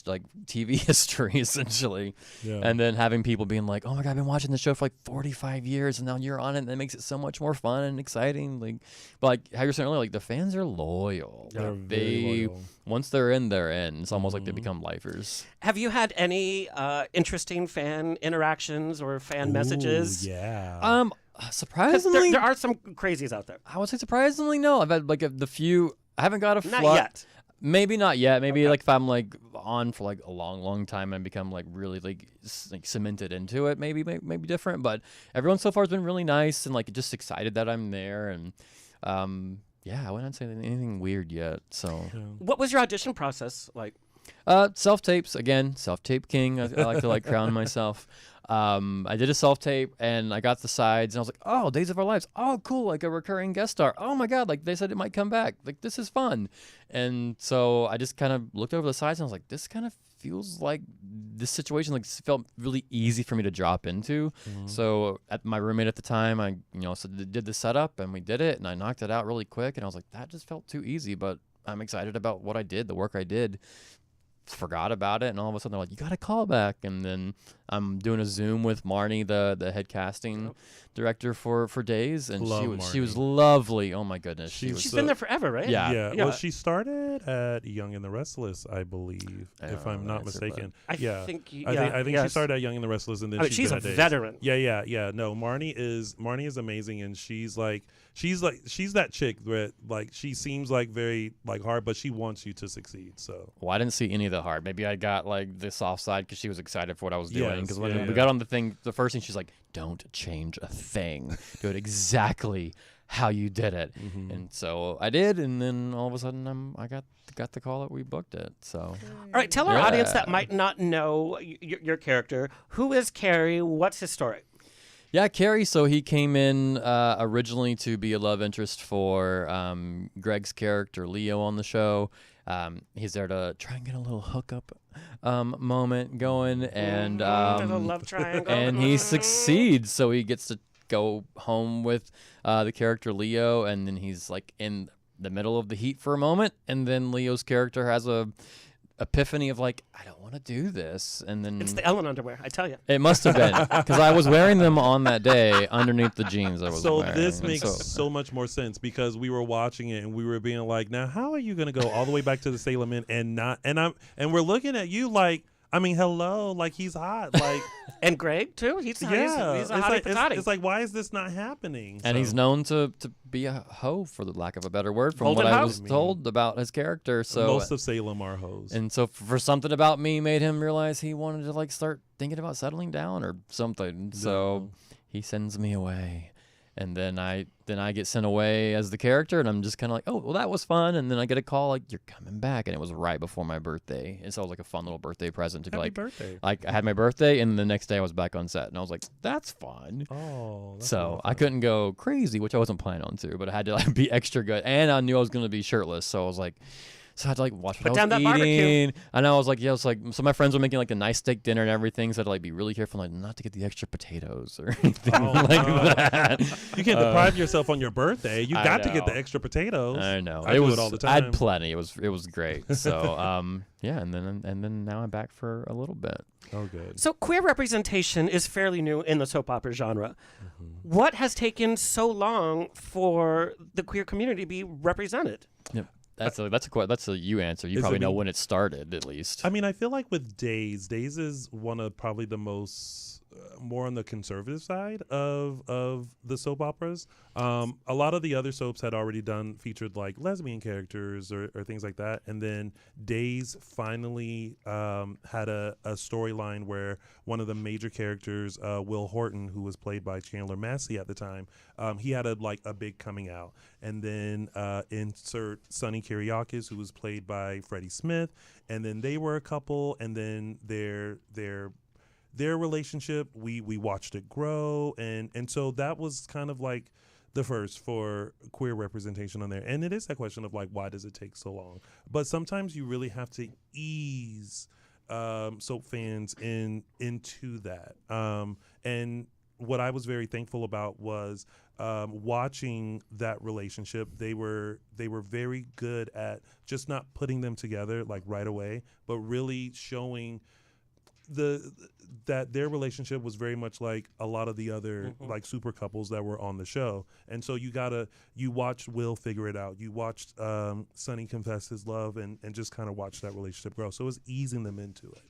like TV history essentially. Yeah. And then having people being like, oh my God, I've been watching the show for like 45 years and now you're on it, and that makes it so much more fun and exciting. Like, but like how you're saying earlier, like the fans are loyal. They're Like, very loyal. once they're in, they're in. It's almost like they become lifers. Have you had any interesting fan interactions or fan messages? Ooh, yeah. 'Cause Surprisingly, there are some crazies out there. I would say surprisingly, no. I've had like the few. I haven't got a Not flood. yet. Maybe not yet. Maybe like if I'm like on for like a long time and become like really like cemented into it, maybe different. But everyone so far has been really nice and like just excited that I'm there. And yeah, I wouldn't say anything weird yet. So What was your audition process like? self-tapes again, self-tape king. I like to like crown myself. I did a self-tape and I got the sides and I was like, oh, Days of Our Lives. Oh, cool. Like a recurring guest star. Oh my God. Like they said it might come back. Like this is fun. And so I just kind of looked over the sides and I was like, this kind of feels like this situation like felt really easy for me to drop into. So my roommate at the time, I did the setup and we did it and I knocked it out really quick. And I was like, that just felt too easy, but I'm excited about what I did, the work I did. Forgot about it, and all of a sudden they're like, you got to call back. And then I'm doing a Zoom with Marnie, the head casting director for Days, and she was lovely. Oh my goodness, She's been there forever, right? Yeah. Yeah. Well, she started at Young and the Restless, I believe, if I'm not that's it, mistaken. I yeah. think I think she yes. started at Young and the Restless, and then I mean, she's been a at Days. veteran. Yeah. No, Marnie is amazing, and she's that chick that like she seems like very like hard, but she wants you to succeed. So Well, I didn't see any of the hard. Maybe I got like the soft side because she was excited for what I was doing. Yes, Because when yeah. we got on the thing, the first thing she's like, "Don't change a thing. Do it exactly how you did it." And so I did, and then all of a sudden I got the call that we booked it. So All right, tell our audience that Yeah. might not know your character. Who is Carrie? What's his story? yeah, Carrie. So he came in originally to be a love interest for Greg's character Leo on the show. he's there to try and get a little hookup moment going, and a love triangle. and he succeeds, so he gets to go home with the character Leo, and then he's like in the middle of the heat for a moment, and then Leo's character has a epiphany of like, I don't want to do this, and then It's the Ellen underwear, I tell you. it must have been because I was wearing them on that day underneath the jeans I was So wearing. this and makes so much more sense because we were watching it and we were being like, now how are you going to go all the way back to the Salem Inn and we're looking at you like, I mean, hello, like he's hot, like And Greg, too. He's a hottie patati. it's like, why is this not happening? And So- he's known to be a hoe, for the lack of a better word, from Golden what I hoe? was told about his character. So most of Salem are hoes. and so for something about me made him realize he wanted to like start thinking about settling down or something. So he sends me away. And then I get sent away as the character, and I'm just kind of like, oh, well, that was fun. And then I get a call like, you're coming back, and it was right before my birthday, and so it was like a fun little birthday present to be Happy like, birthday. like I had my birthday, and the next day I was back on set, and I was like, that's fun. Oh, that's So I couldn't go crazy, which I wasn't planning on to, but I had to like be extra good, and I knew I was going to be shirtless, so I was like. So I had to like watch what Put I down was that barbecue. eating. And I was like, yeah, it's like, so my friends were making like a nice steak dinner and everything. So I had to like be really careful like not to get the extra potatoes or anything like that. You can't deprive yourself on your birthday. You I got to get know. the extra potatoes. I know. I do it all the I had time. plenty. It was great. So yeah, and then now I'm back for a little bit. Oh, good. So queer representation is fairly new in the soap opera genre. What has taken so long for the queer community to be represented? Yep. That's a you answer. You Is probably it know me? when it started at least. I mean, I feel like with Days is one of probably the most more on the conservative side of the soap operas. A lot of the other soaps had already featured like lesbian characters or things like that, and then Days finally had a storyline where one of the major characters, Will Horton, who was played by Chandler Massey at the time, he had a big coming out, and then insert Sonny Kiriakis, who was played by Freddie Smith, and then they were a couple, and then their relationship, we watched it grow, and so that was kind of like the first for queer representation on there. And it is that question of like, why does it take so long? But sometimes you really have to ease soap fans into that. And what I was very thankful about was watching that relationship. They were very good at just not putting them together like right away, but really showing that their relationship was very much like a lot of the other like super couples that were on the show. And so you watched Will figure it out. You watched Sonny confess his love and just kind of watch that relationship grow. So it was easing them into it.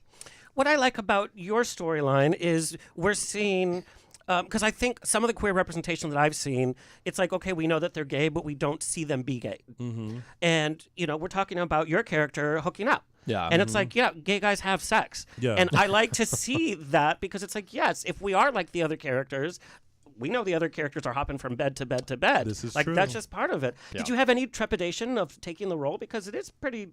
What I like about your storyline is we're seeing, because I think some of the queer representation that I've seen, it's like, okay, we know that they're gay, but we don't see them be gay. And, we're talking about your character hooking up. Yeah. And it's like, yeah, gay guys have sex. Yeah. And I like to see that because it's like, yes, if we are like the other characters, we know the other characters are hopping from bed to bed to bed. This is like true. that's just part of it. Yeah. Did you have any trepidation of taking the role because it's pretty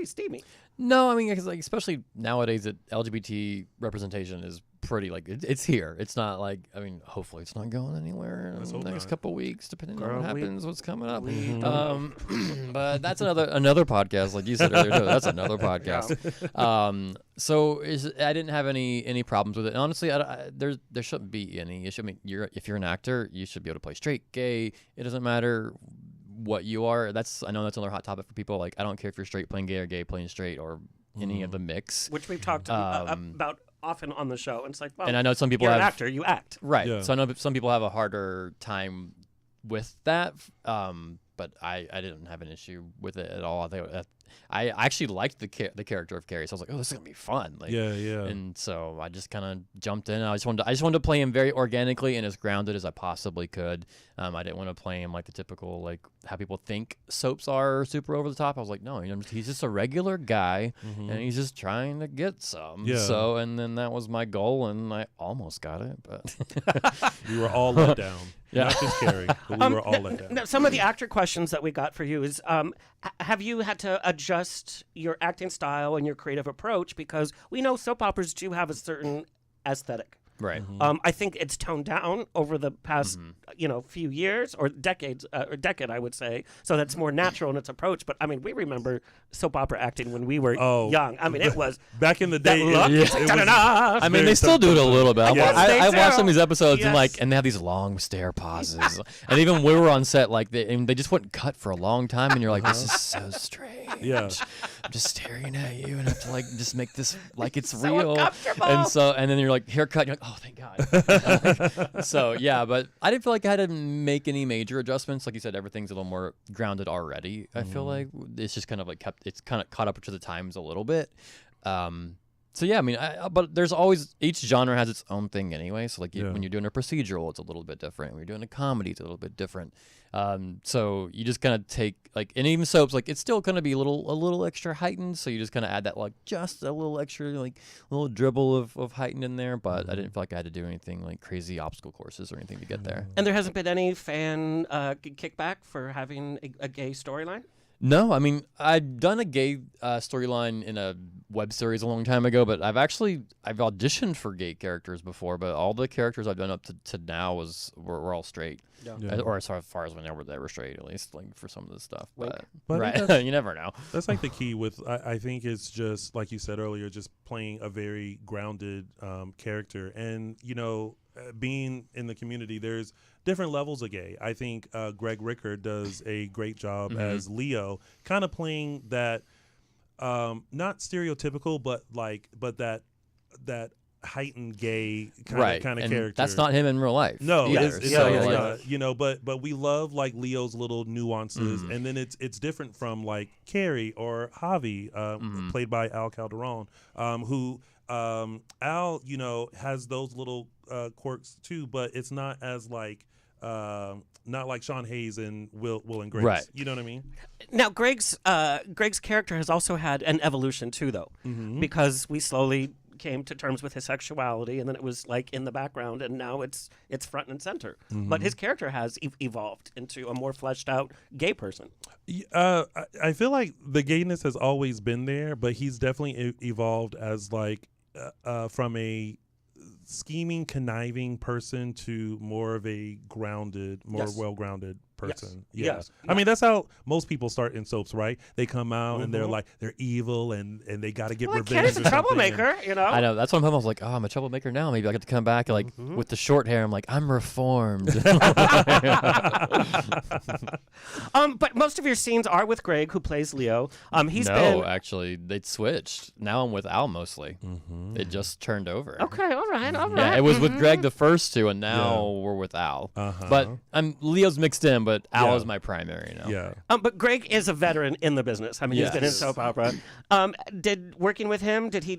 steamy? No, I mean, 'cause, like, especially nowadays, that LGBT representation is pretty like it's here. It's not like, I mean, hopefully it's not going anywhere in the next couple weeks, depending on what happens, what's coming up. But that's another podcast, like you said earlier. Too. That's another podcast. So I didn't have any problems with it. And honestly, there shouldn't be any issue. I mean, if you're an actor, you should be able to play straight, gay. It doesn't matter what you are. I know that's another hot topic for people. Like, I don't care if you're straight playing gay or gay playing straight or any of the mix. Which we've talked about often on the show. And it's like, well, And I know some people you're have an actor, you act. right. Yeah. So I know some people have a harder time with that. But I didn't have an issue with it at all. I actually liked the character of Carrie, so I was like, oh, this is gonna be fun. Like, Yeah. And so I just kind of jumped in. I just wanted to play him very organically and as grounded as I possibly could. I didn't want to play him like the typical, like how people think soaps are super over the top. I was like, no, he's just a regular guy, and he's just trying to get some. Yeah. So, and then that was my goal, and I almost got it, but We were all let down. Yeah. Not just Carrie, but we were all let down. Now, some of the actor questions that we got for you is, have you had to adjust your acting style and your creative approach? Because we know soap operas do have a certain aesthetic. Right. I think it's toned down over the past, few years or decade, I would say. So that's more natural in its approach. But I mean, we remember soap opera acting when we were young. I mean, it was back in the that day. look. I mean, they still do it a little bit. Yes, they I watched do. some of these episodes Yes. and they have these long stare pauses. And even we were on set, like they just wouldn't cut for a long time, and you're like, this is so strange. Yeah. I'm just staring at you, and I have to like just make this like it's So real. uncomfortable. And then you're like haircut. You're like, oh, thank God. So yeah, but I didn't feel like I had to make any major adjustments. Like you said, everything's a little more grounded already. I feel like it's just kind of like it's kind of caught up to the times a little bit. So yeah, I mean, but there's always each genre has its own thing anyway. So like when you're doing a procedural, it's a little bit different. When you're doing a comedy, it's a little bit different. So you just kind of take like, and even soaps, like it's still going to be a little extra heightened. So you just kind of add that like just a little extra like a little dribble of heightened in there. But I didn't feel like I had to do anything like crazy obstacle courses or anything to get there. And there hasn't been any fan kickback for having a gay storyline? No, I mean, I'd done a gay storyline in a web series a long time ago, but I've auditioned for gay characters before, but all the characters I've done up to now were all straight. Yeah. Or as far as when they were straight, at least like for some of the stuff. But Right, you never know. That's like the key with, I think it's just, like you said earlier, just playing a very grounded character. And, being in the community, there's different levels of gay. I think Greg Ricker does a great job as Leo, kind of playing that, not stereotypical, but that heightened gay kind of character. That's not him in real life. No, either. it's not. But we love like Leo's little nuances, and then it's different from like Carrie or Javi, played by Al Calderon, who Al, has those little quirks too, but it's not as like not like Sean Hayes and Will and Grace. Right. You know what I mean? Now, Greg's character has also had an evolution too, though, because we slowly came to terms with his sexuality, and then it was like in the background, and now it's front and center. But his character has evolved into a more fleshed out gay person. I feel like the gayness has always been there, but he's definitely evolved as like from a scheming, conniving person to more of a grounded, more well-grounded person. Yes. I mean, that's how most people start in soaps, right? They come out and they're like, they're evil and they got to get revenge. Kenny's a troublemaker, I know. That's what I was like, oh, I'm a troublemaker now. Maybe I get to come back like with the short hair. I'm like, I'm reformed. But most of your scenes are with Greg, who plays Leo. Actually, they switched. Now I'm with Al mostly. It just turned over. Okay, all right. Yeah, it was with Greg the first two, and now we're with Al. But Leo's mixed in, but Al is my primary now. Yeah. But Greg is a veteran in the business. I mean, he's been in soap opera. Did working with him, did he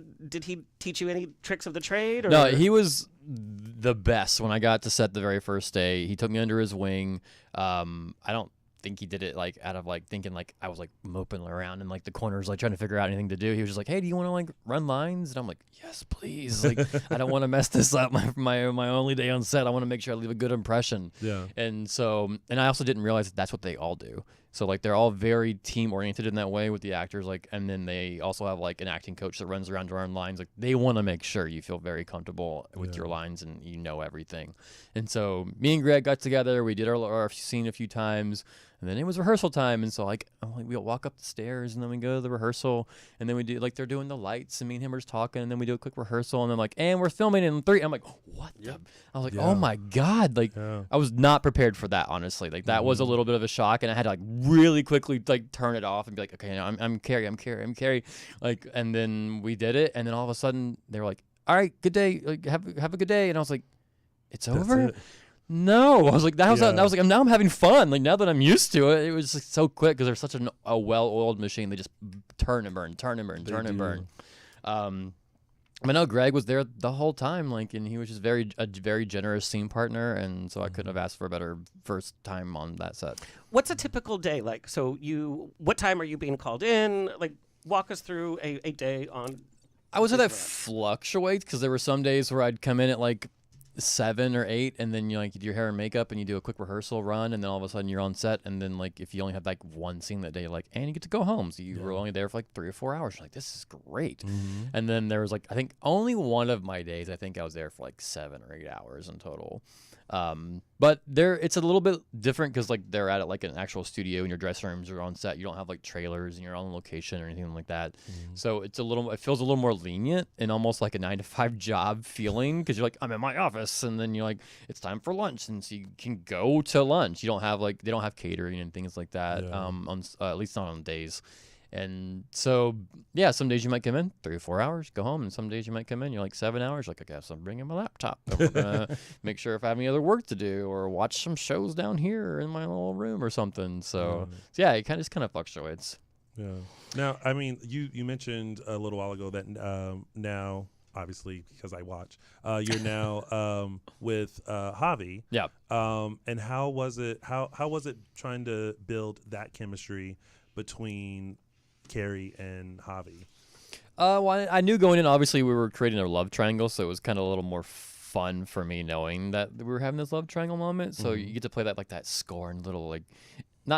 teach you any tricks of the trade? Or? No, he was the best when I got to set the very first day. He took me under his wing. I don't think he did it like out of like thinking like I was like moping around in like the corners like trying to figure out anything to do. He was just like, hey, do you want to like run lines? And I'm like, yes, please. Like I don't want to mess this up. My only day on set, I want to make sure I leave a good impression. Yeah. And so, and I also didn't realize that's what they all do. So like they're all very team oriented in that way with the actors, like, and then they also have like an acting coach that runs around drawing lines. Like they want to make sure you feel very comfortable with your lines and you know everything. And so me and Greg got together. We did our scene a few times. And then it was rehearsal time, and so we'll walk up the stairs, and then we go to the rehearsal, and then we do like they're doing the lights, and me and him are just talking, and then we do a quick rehearsal, and then like, and we're filming in 3. I'm like, what? I was like, oh my god! Like I was not prepared for that, honestly. Like that was a little bit of a shock, and I had to like really quickly like turn it off and be like, okay, I'm Carrie. Like, and then we did it, and then all of a sudden they were like, all right, good day, like, have a good day, and I was like, it's over. No, I was like, I was like, now I'm having fun. Like now that I'm used to it, it was just so quick because they're such a well-oiled machine. They just turn and burn. I know Greg was there the whole time, like, and he was just a very generous scene partner, and so I couldn't have asked for a better first time on that set. What's a typical day like? So what time are you being called in? Like, walk us through a day on. I would say that fluctuates because there were some days where I'd come in at like 7 or 8, and then you like do your hair and makeup, and you do a quick rehearsal run, and then all of a sudden you're on set, and then like if you only had like one scene that day, you're like, and you get to go home, so you were only there for like 3 or 4 hours. You're like, this is great. And then there was like I think only one of my days I think I was there for like 7 or 8 hours in total. But it's a little bit different because like they're at like an actual studio, and your dressing rooms are on set. You don't have like trailers and you're on location or anything like that. So it feels a little more lenient and almost like a 9-to-5 job feeling, because you're like, I'm in my office, and then you're like, it's time for lunch, and so you can go to lunch. You don't have like, they don't have catering and things like that. At least not on days. And so, yeah, some days you might come in 3 or 4 hours, go home, and some days you might come in, you're like 7 hours, like, I guess I'm bringing my laptop. And we're gonna make sure if I have any other work to do, or watch some shows down here in my little room or something. So yeah, it kind of fluctuates. Yeah. Now, I mean, you mentioned a little while ago that now, obviously because I watch, you're now with Javi. Yeah. And how was it? How was it trying to build that chemistry between Carrie and Javi? Well, I knew going in, obviously we were creating a love triangle, so it was kind of a little more fun for me knowing that we were having this love triangle moment. So you get to play that like that scorned little like,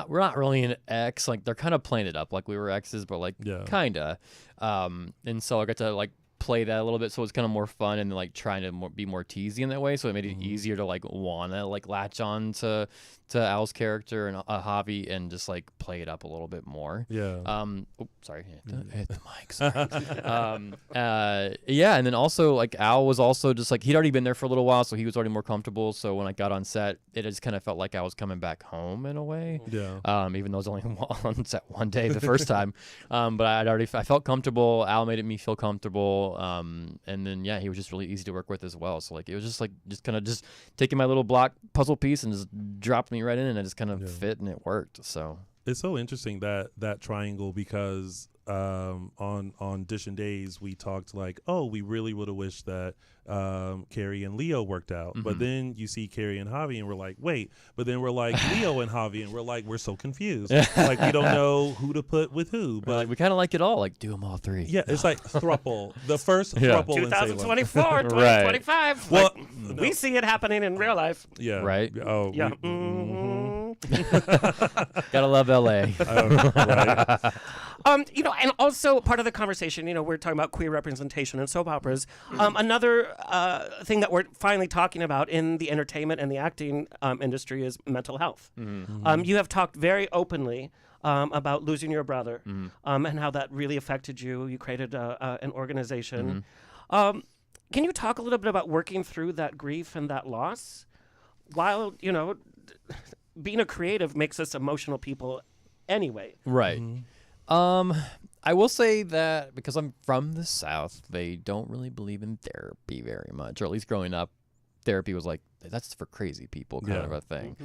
we're not really an ex, like they're kind of playing it up like we were exes, but like kinda. And so I got to like play that a little bit, so it's kind of more fun and like trying to be more teasy in that way, so it made it easier to like wanna like latch on to Al's character and Javi and just like play it up a little bit more. Sorry, hit the mic. Sorry. Yeah, and then also like Al was also just like, he'd already been there for a little while, so he was already more comfortable. So when I got on set, it just kind of felt like I was coming back home in a way. Even though I was only on set one day the first time, but I felt comfortable. Al made me feel comfortable. And then yeah, he was just really easy to work with as well. So like it was just kind of taking my little block puzzle piece and just dropped me right in, and it just kind of fit and it worked. So it's so interesting that triangle, because on Dishin Days we talked like, oh, we really would have wished that Carrie and Leo worked out, but then you see Carrie and Javi and we're like, wait, but then we're like Leo and Javi and we're like, we're so confused. Like we don't know who to put with who, but like, we kind of like it all, like do them all 3. Yeah, it's like thruple, the first thruple in 2024, Salem. 2025. Well, like, we see it happening in real life. Yeah. Right. Oh, Yeah. Gotta love LA. Right. And also part of the conversation, we're talking about queer representation in soap operas. Another thing that we're finally talking about in the entertainment and the acting industry is mental health. You have talked very openly about losing your brother and how that really affected you. You created an organization. Can you talk a little bit about working through that grief and that loss? While, being a creative makes us emotional people anyway. Right. I will say that because I'm from the South, they don't really believe in therapy very much, or at least growing up, therapy was like, that's for crazy people kind of a thing.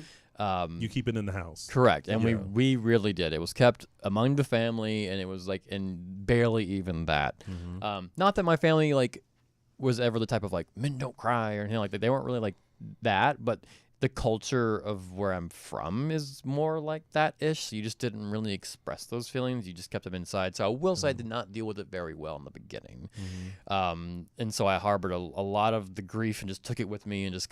You keep it in the house. Correct. And we really did. It was kept among the family, and it was like, and barely even that. Not that my family like was ever the type of like, men don't cry or anything like that. They weren't really like that, but the culture of where I'm from is more like that-ish. So you just didn't really express those feelings. You just kept them inside. So I will say I did not deal with it very well in the beginning. And so I harbored a lot of the grief and just took it with me, and it just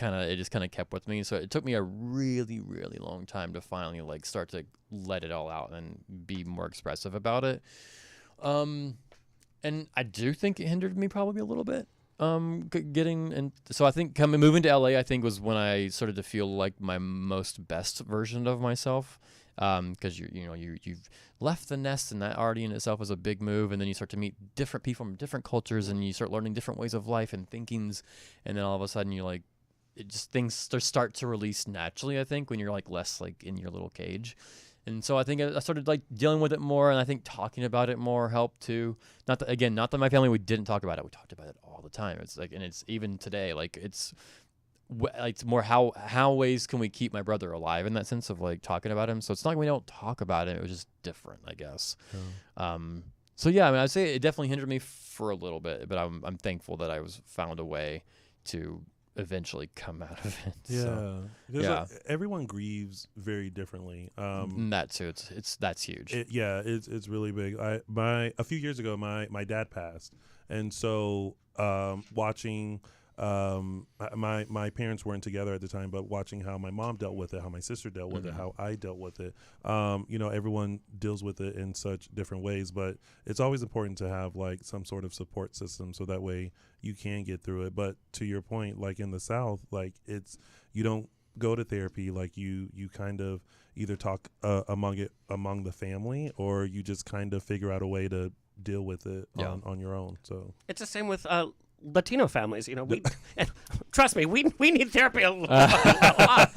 kind of kept with me. So it took me a really, really long time to finally like start to let it all out and be more expressive about it. And I do think it hindered me probably a little bit. So I think moving to LA, I think was when I started to feel like my most best version of myself. Because you've left the nest, and that already in itself was a big move. And then you start to meet different people from different cultures, and you start learning different ways of life and thinkings. And then all of a sudden you're like, things start to release naturally, I think, when you're like less like in your little cage. And so I think I started like dealing with it more, and I think talking about it more helped too. Not that my family, we didn't talk about it. We talked about it all the time. It's like, and it's even today, like it's more how ways can we keep my brother alive in that sense of like talking about him. So it's not like we don't talk about it. It was just different, I guess. So yeah, I mean, I'd say it definitely hindered me for a little bit, but I'm thankful that I found a way to eventually come out of it. Like, everyone grieves very differently. That too, that's huge. It's really big. A few years ago, my dad passed, and so watching my parents weren't together at the time, but watching how my mom dealt with it, how my sister dealt with it, how I dealt with it, everyone deals with it in such different ways, but it's always important to have like some sort of support system so that way you can get through it. But to your point, like in the South, like you don't go to therapy, like you kind of either talk among the family, or you just kind of figure out a way to deal with it on your own. So it's the same with Latino families. We trust me, we need therapy a lot.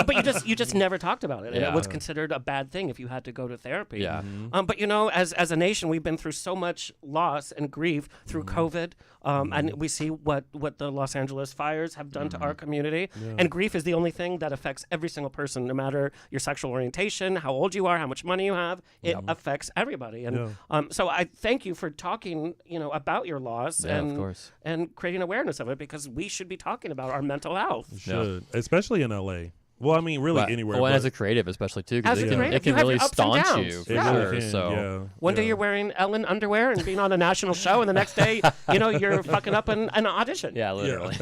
But you just never talked about it, and it was considered a bad thing if you had to go to therapy. Yeah. But as a nation, we've been through so much loss and grief through COVID, and we see what the Los Angeles fires have done to our community. And grief is the only thing that affects every single person, no matter your sexual orientation, how old you are, how much money you have. It affects everybody. And so I thank you for talking, about your loss of course. and creating awareness of it, because we should be talking about our mental health. Should, especially in LA. Well, I mean, really anywhere. Well, and as a creative, especially too, because As a it creative, can you have really your ups and staunch downs. you for Yeah. sure. It can, So One day you're wearing Ellen underwear and being on a national show, and the next day, you're fucking up an audition. yeah, literally.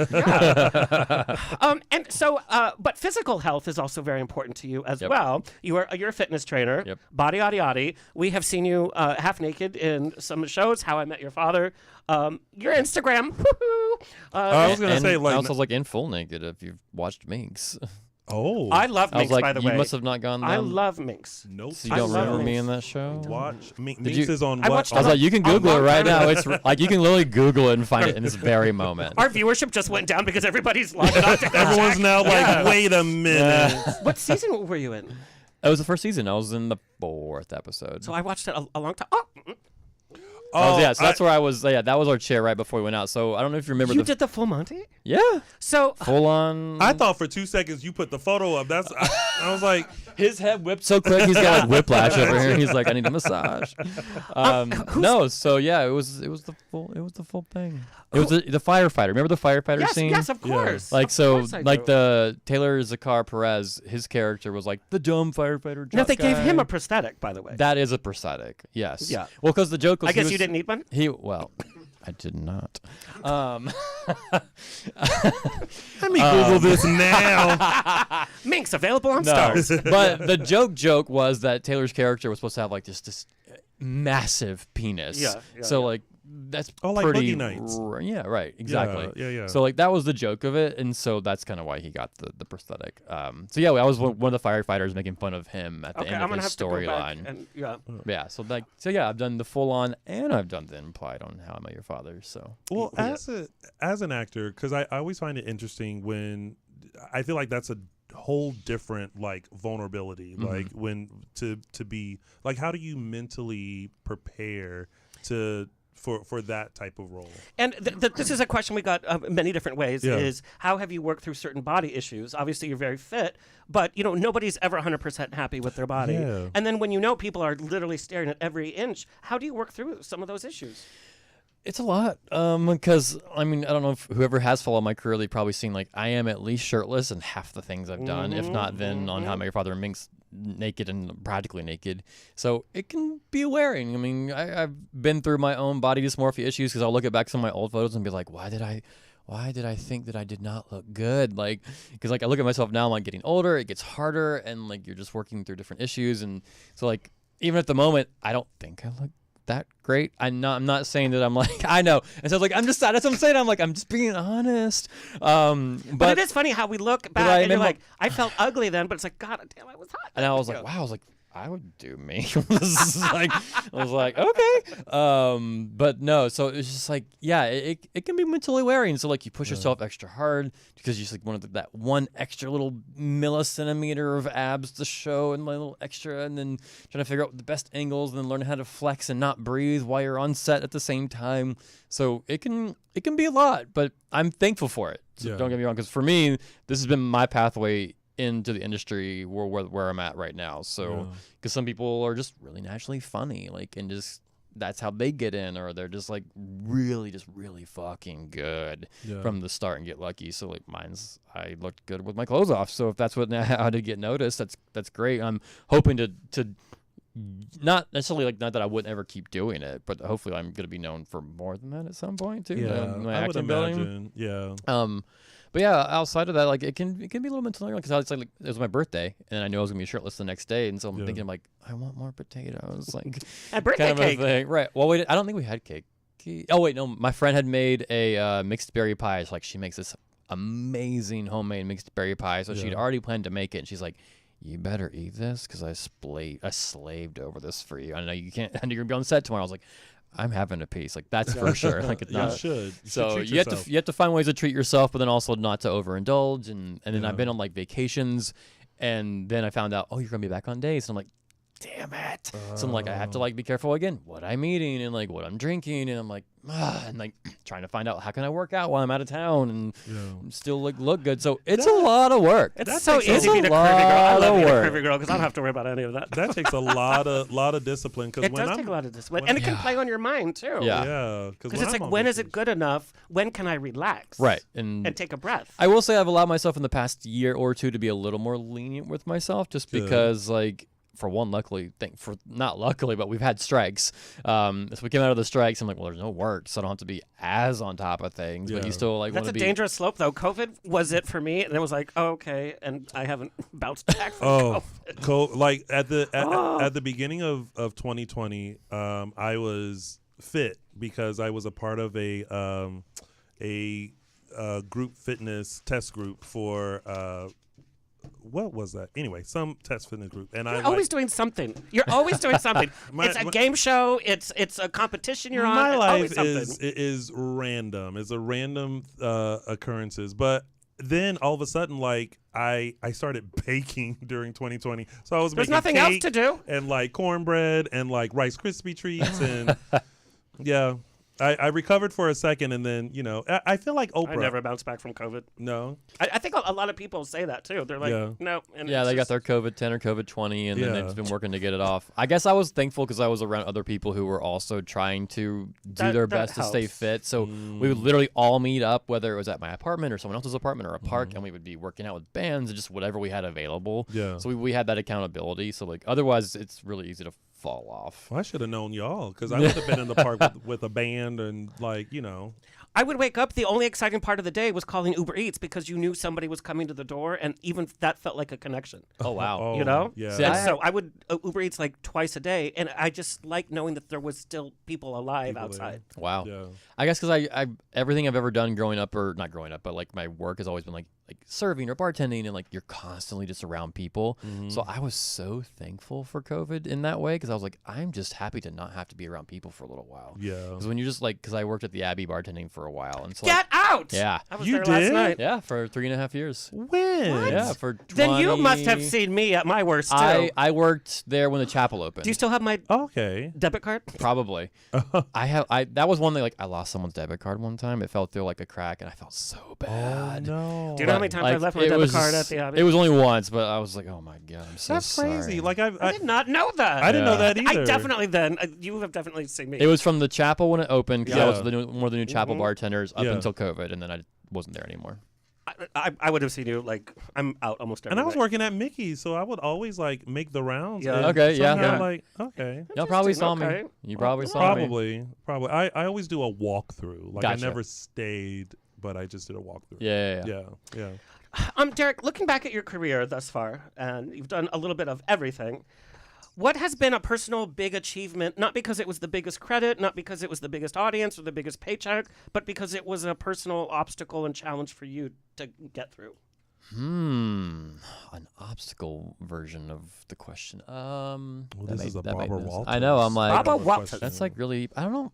And so, but physical health is also very important to you as well. You're a fitness trainer. Yep. Body, yaddy, yaddy. We have seen you half naked in some shows. How I Met Your Father. Your Instagram. I was gonna And say, like, I also was like in full naked if you've watched Minx. oh, I love I was Minx, like, by the you way. must have not gone. I down. love Minx. nope. So you I don't love remember me Minx. in that show? Watch Minx you- is on I what? watched I was like, you can A Google it long right time now. ago. It's like you can literally Google it and find it in this very moment. Our viewership just went down because everybody's logged on to Everyone's hashtag. now like, wait a minute. What season were you in? It was the first season. I was in the 4th episode. So I watched it a long time. Oh, yeah, so that's where I was. Yeah, that was our chair right before we went out. So I don't know if you remember. You did the full Monty? Yeah, So full on. I thought for 2 seconds you put the photo up. I was like, his head whipped so quick. He's got like whiplash over here. He's like, I need a massage. No, so yeah, it was the full thing. It was the firefighter. Remember the firefighter scene? yes, of course. Like Of so, course I like do. the Taylor Zakar Perez, his character was like the dumb firefighter. No, jock they gave him guy. a prosthetic, by the way. That is a prosthetic. Yes. Yeah. Well, because the joke was. I guess he you was- didn't need one. I did not. let me Google this now. Minx available on No, Stars. but the joke was that Taylor's character was supposed to have like this massive penis. Yeah, So yeah. like that's Oh, like pretty. Boogie Nights. Yeah, right. Exactly. Yeah. So like that was the joke of it, and so that's kind of why he got the prosthetic. So yeah, I was one of the firefighters making fun of him at the Okay, end I'm of gonna his have to go back storyline. and Yeah. So yeah, I've done the full on and I've done the implied on How I Met Your Father. So Well, as an actor, because I always find it interesting when I feel like that's a whole different like vulnerability, like when to be like, how do you mentally prepare for that type of role? And this is a question we got many different ways. Yeah. Is how have you worked through certain body issues? Obviously, you're very fit, but nobody's ever 100% happy with their body. Yeah. And then when people are literally staring at every inch, how do you work through some of those issues? it's a lot. Because I mean, I don't know if whoever has followed my career, they've probably seen like I am at least shirtless in half the things I've done, if not then on How I Met Your Father and Minx, naked and practically naked. So it can be wearing. I mean, I've been through my own body dysmorphia issues because I'll look at back some of my old photos and be like, why did I think that I did not look good? Like, because like I look at myself now, I'm like getting older, it gets harder, and like you're just working through different issues, and so like even at the moment, I don't think I look that great. I'm not saying that I'm like I know, and so like that's what I'm saying. I'm like I'm just being honest. But it is funny how we look back I and you're remember- like, I felt ugly then, but it's like, God damn, I was hot. And I was like, wow, I was like, I would do me. This is like, I was like, okay. But no, so it's just like, yeah, it can be mentally wearing. So like you push yourself extra hard because you just like wanted that one extra little millicentimeter of abs to show and my little extra, and then trying to figure out the best angles and then learn how to flex and not breathe while you're on set at the same time. So it can be a lot, but I'm thankful for it. So don't get me wrong, because for me, this has been my pathway into the industry where I'm at right now. So because some people are just really naturally funny, like, and just that's how they get in, or they're just like really fucking good from the start and get lucky. So like I looked good with my clothes off. So if that's how to get noticed, that's great. I'm hoping to not necessarily like not that I wouldn't ever keep doing it, but hopefully I'm gonna be known for more than that at some point too. My I would acting ability. imagine. Yeah. But yeah, outside of that, like it can be a little mental because it's like it was my birthday and I knew I was gonna be shirtless the next day, and so I'm thinking like I want more potatoes, like A birthday kind of cake. a thing, right? Well, wait, I don't think we had cake. Oh wait, no, my friend had made a mixed berry pie. So, like she makes this amazing homemade mixed berry pie, so she'd already planned to make it, and she's like, "You better eat this because I slaved over this for you. I know you can't. I know you're gonna be on set tomorrow." I was like, "I'm having a piece, like that's for sure." Like it's not. You should. So treat you have yourself. to have to find ways to treat yourself, but then also not to overindulge. And then I've been on like vacations, and then I found out, oh, you're gonna be back on days, and I'm like, damn it. So I'm like, I have to like be careful again what I'm eating and like what I'm drinking, and I'm like, and like trying to find out how can I work out while I'm out of town and still like look good. So it's a lot of work. It's so easy takes to be a a curvy girl. I lot love of being a work. curvy girl because I don't have to worry about any of that. That takes a lot of discipline. Because It when does I'm take a lot of discipline, and it can play on your mind too. Yeah. yeah, Because it's like, when is it good enough? When can I relax? Right. And take a breath. I will say I've allowed myself in the past year or two to be a little more lenient with myself, just because, like, for one, not luckily, but we've had strikes. So we came out of the strikes. I'm like, well, there's no work, so I don't have to be as on top of things. But you still like want That's to a be dangerous slope, though. COVID was it for me, and it was like, oh, okay, and I haven't bounced back from COVID. Like at the beginning of 2020, I was fit because I was a part of a group fitness test group for what was that? Anyway, some test fitness group, and You're always doing something. You're always doing something. It's a game show. It's a competition you're on. My Always life something. is random. It's a random occurrences, but then all of a sudden, like I started baking during 2020, so I was There's making nothing else cake to do. and like cornbread and like Rice Krispie treats and yeah. I recovered for a second, and then I feel like Oprah. I never bounced back from COVID. No. I think a lot of people say that too. They're like, no. And Yeah, it's they got just- their COVID 10 or COVID 20, and then they've just been working to get it off. I guess I was thankful because I was around other people who were also trying to do their That best to stay helps. fit. So we would literally all meet up, whether it was at my apartment or someone else's apartment or a park, and we would be working out with bands and just whatever we had available. Yeah. So we had that accountability. So like otherwise, it's really easy to fall off. Well, I should have known y'all because I would have been in the park with a band and like I would wake up. The only exciting part of the day was calling Uber Eats because you knew somebody was coming to the door, and even that felt like a connection. Oh wow. You know? Yeah. See, And I- so I would Uber Eats like twice a day, and I just like knowing that there was still people alive People outside. Wow. Yeah. I guess because I everything I've ever done growing up, or not growing up, but like my work has always been like serving or bartending, and like you're constantly just around people. So I was so thankful for COVID in that way because I was like, I'm just happy to not have to be around people for a little while. Yeah. Because when you're just like, because I worked at the Abbey bartending for a while, and so Get out! Yeah. I was You there last did? night. yeah, for 3.5 years. When? Yeah, for 20... Then you must have seen me at my worst too. I worked there when the chapel opened. Do you still have my Okay. debit card? Probably. That was one thing, like I lost someone's debit card one time. It fell through like a crack, and I felt so bad. No. Do you know how many times I left my debit card at the Abbey? It was only once, but I was like, oh my god, I'm so That's sorry. crazy. Like I did not know that. I didn't know Yeah. that either. I definitely you have definitely seen me. It was from the chapel when it opened, because I was Yeah. one of the new chapel bartenders up Yeah. until COVID, and then I wasn't there anymore. I would have seen you like I'm out almost every And I was night. working at Mickey's, so I would always like make the rounds. Yeah. and Okay, yeah. somehow, Yeah. Like okay. Y'all probably saw okay. me. You probably saw me. Probably. I always do a walkthrough. Like Gotcha. I never stayed, but I just did a walkthrough. Yeah. Yeah. Derek, looking back at your career thus far, and you've done a little bit of everything, what has been a personal big achievement, not because it was the biggest credit, not because it was the biggest audience or the biggest paycheck, but because it was a personal obstacle and challenge for you to get through? An obstacle version of the question. this is a Barbara Walters. I know. I'm like, Barbara Walters. that's like really. I don't know.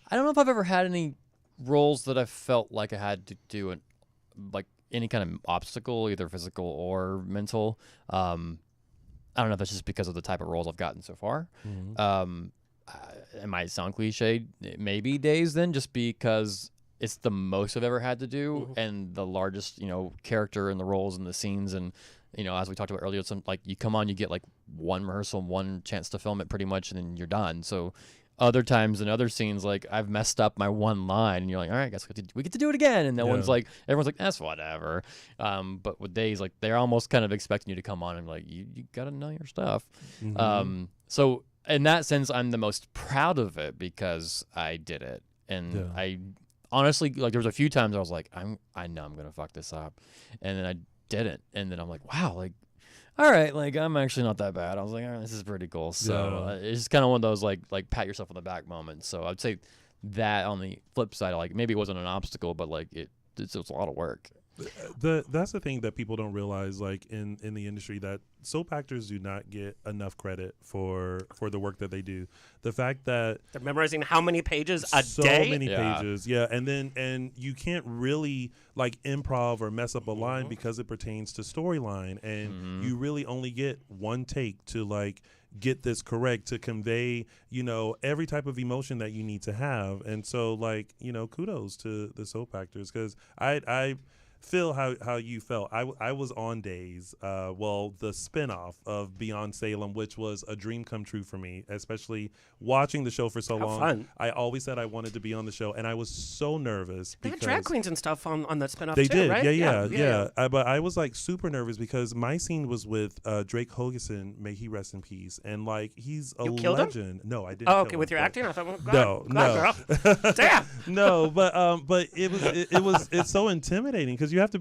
I don't know if I've ever had any roles that I felt like I had to do like any kind of obstacle, either physical or mental. I don't know if that's just because of the type of roles I've gotten so far. It might sound cliche, maybe Days then, just because it's the most I've ever had to do and the largest, character in the roles and the scenes. And, as we talked about earlier, some like you come on, you get like one rehearsal, one chance to film it pretty much, and then you're done. So other times in other scenes, like I've messed up my one line, and you're like, all right, I guess we get to do it again, and everyone's like, that's whatever. But with Days, like they're almost kind of expecting you to come on and like you gotta know your stuff. So in that sense, I'm the most proud of it because I did it, and I honestly like there was a few times I was like, I know I'm gonna fuck this up, and then I didn't, and then I'm like, wow, like. All right, like I'm actually not that bad. I was like, all right, this is pretty cool. So it's just kind of one of those like pat yourself on the back moments. So I'd say that on the flip side, like maybe it wasn't an obstacle, but like it's a lot of work. That's the thing that people don't realize, like in the industry, that soap actors do not get enough credit for the work that they do. The fact that they're memorizing how many pages a so day? Many pages, and you can't really like improv or mess up a line because it pertains to storyline, and you really only get one take to like get this correct to convey, every type of emotion that you need to have. And so like, kudos to the soap actors, because I feel how you felt. I was on Days, the spinoff of Beyond Salem, which was a dream come true for me, especially watching the show for so long. Fun. I always said I wanted to be on the show, and I was so nervous. They had drag queens and stuff on that spinoff They too, did, right? yeah. But I was like super nervous because my scene was with Drake Hogeson, may he rest in peace, and like he's a killed him? legend. No, I didn't. Oh, kill okay. him, With your but- acting, I thought, well, No, God, girl. Damn. No, but it's so intimidating because you have to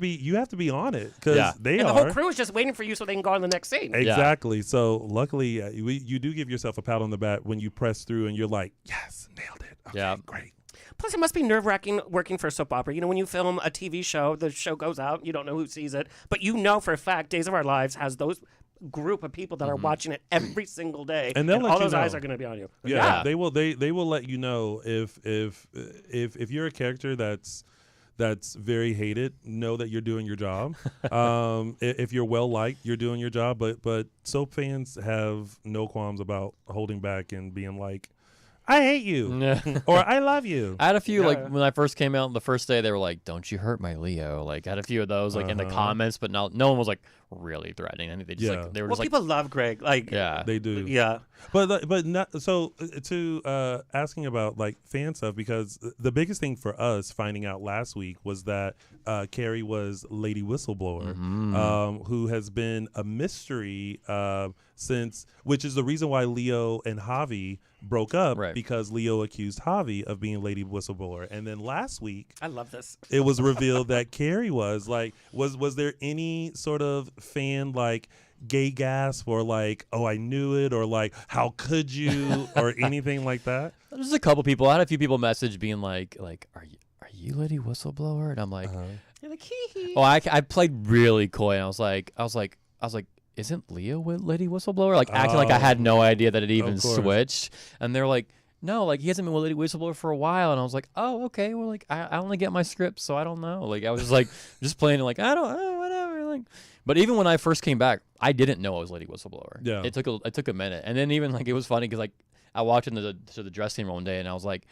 be on it because they And are. the whole crew is just waiting for you so they can go on the next scene. Exactly. So luckily, you do give yourself a pat on the back when you press through and you're like, yes, nailed it. Okay, great. Plus, it must be nerve-wracking working for a soap opera. When you film a TV show, the show goes out, you don't know who sees it, but you know for a fact Days of Our Lives has those group of people that are watching it every single day, and they'll let all you those know. eyes are going to be on you. Yeah, they will let you know if you're a character that's very hated, know that you're doing your job. If you're well liked, you're doing your job. But soap fans have no qualms about holding back and being like, I hate you or I love you. I had a few like when I first came out the first day, they were like, "Don't you hurt my Leo?" Like I had a few of those like in the comments, but no one was like really threatening. I think they just like they were just like people love Greg. Like they do. Yeah. But not so to asking about like fan stuff, because the biggest thing for us finding out last week was that Carrie was Lady Whistleblower, who has been a mystery since, which is the reason why Leo and Javi broke up, because Leo accused Javi of being Lady Whistleblower. And then last week, I love this. It was revealed that Carrie was like, was there any sort of fan like gay gasp or like, oh, I knew it, or like, how could you, or anything like that? There's a couple people. I had a few people message being like, are you Lady Whistleblower? And I'm like, You're like, hee hee. oh, I played really coy, and I was like, isn't Leo Lady Whistleblower? Like acting like I had no idea that it even switched. And they're like, no, like he hasn't been with Lady Whistleblower for a while. And I was like, oh, okay. Well, like I only get my scripts, so I don't know. Like I was just like, just playing it like, I don't know, whatever. Like, but even when I first came back, I didn't know I was Lady Whistleblower. Yeah. It took a minute. And then even like, it was funny because like I walked into the dressing room one day and I was like,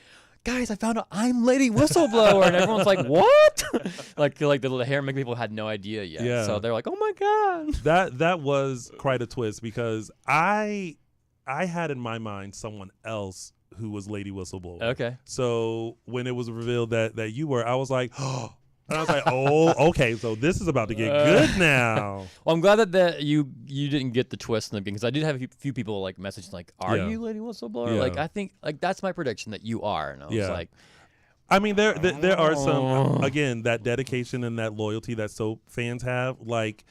guys, I found out I'm Lady Whistleblower, and everyone's like, "What?" like the hair make people had no idea yet. Yeah. So they're like, "Oh my god." That was quite a twist, because I had in my mind someone else who was Lady Whistleblower. Okay. So when it was revealed that you were, I was like, oh. And I was like, oh, okay, so this is about to get good now. Well, I'm glad that you didn't get the twist in the beginning, because I did have a few people like message like, "Are you Lady Whistleblower?" Yeah. Like I think like that's my prediction that you are, and I was like, I mean, there are some, again, that dedication and that loyalty that soap fans have. Like,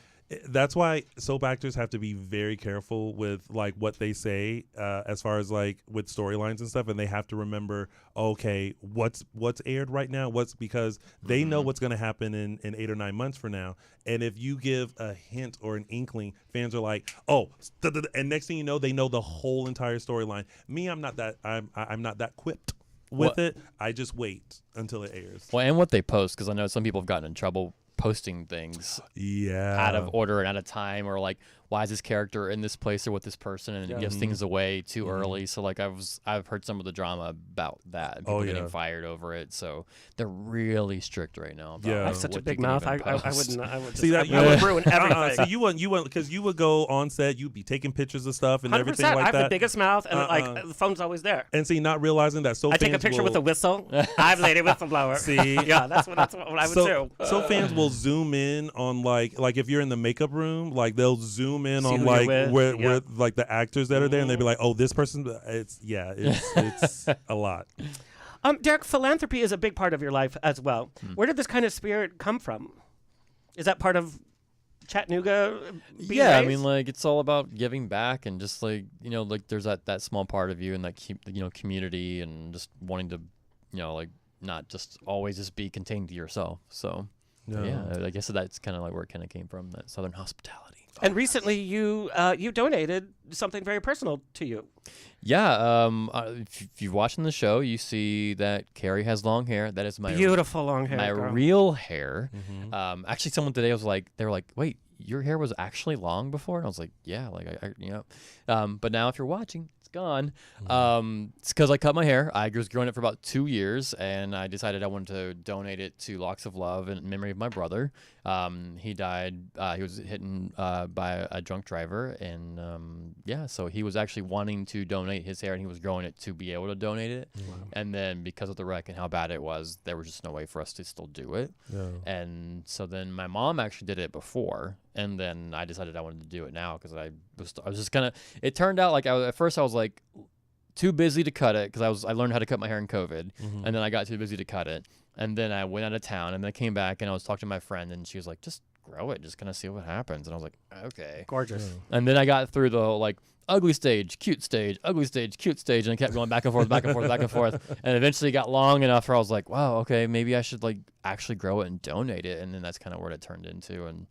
that's why soap actors have to be very careful with like what they say as far as like with storylines and stuff, and they have to remember, okay, what's aired right now, because they know what's going to happen in 8 or 9 months from now. And if you give a hint or an inkling, fans are like, oh, and next thing you know, they know the whole entire storyline. Me, I'm not that quipped with it. I just wait until it airs. well, and what they post, because I know some people have gotten in trouble posting things out of order and out of time, or like why is this character in this place or with this person, and it gives things away too early. So like I've heard some of the drama about that, and people getting fired over it. So they're really strict right now. About I have such a what big you can mouth. even I post. wouldn't. I would See that I would ruin everything. So you wouldn't because you would go on set, you'd be taking pictures of stuff and 100%. everything I like have that. the biggest mouth, and like the phone's always there. And see, not realizing that I take a fans picture will, with a whistle. I'm Lady Whistleblower. See? Yeah, that's what I would do. So fans will zoom in on like if you're in the makeup room, like they'll zoom in See on who like you're with. where Yep. like the actors that are there, and they'd be like, oh, this person. It's a lot. Derek, philanthropy is a big part of your life as well. Where did this kind of spirit come from? Is that part of Chattanooga? Being Yeah, I raised? mean, like it's all about giving back, and just like like there's that small part of you and that community, and just wanting to like not just always just be contained to yourself. So yeah, I guess that's kind of like where it kind of came from, that Southern hospitality. And recently, you donated something very personal to you. Yeah, if you're watching the show, you see that Carrie has long hair. That is my Beautiful long hair. my girl. real hair. Actually, someone today they were like, "Wait, your hair was actually long before?" And I was like, "Yeah, like but now if you're watching, it's gone. It's because I cut my hair. I was growing it for about 2 years, and I decided I wanted to donate it to Locks of Love in memory of my brother. He died. He was hit by a drunk driver, and so he was actually wanting to donate his hair, and he was growing it to be able to donate it. And then because of the wreck and how bad it was, there was just no way for us to still do it. And so then my mom actually did it before, and then I decided I wanted to do it now because I was just kind of. It turned out like at first I was like too busy to cut it because I learned how to cut my hair in COVID, and then I got too busy to cut it, and then I went out of town, and then I came back and I was talking to my friend, and she was like, just grow it, just kind of see what happens. And I was like, okay, Gorgeous. and then I got through the whole like ugly stage, cute stage, ugly stage, cute stage, and I kept going back and forth, back and forth, back and forth, and eventually it got long enough where I was like, wow, okay, maybe I should like actually grow it and donate it, and then that's kind of what it turned into. And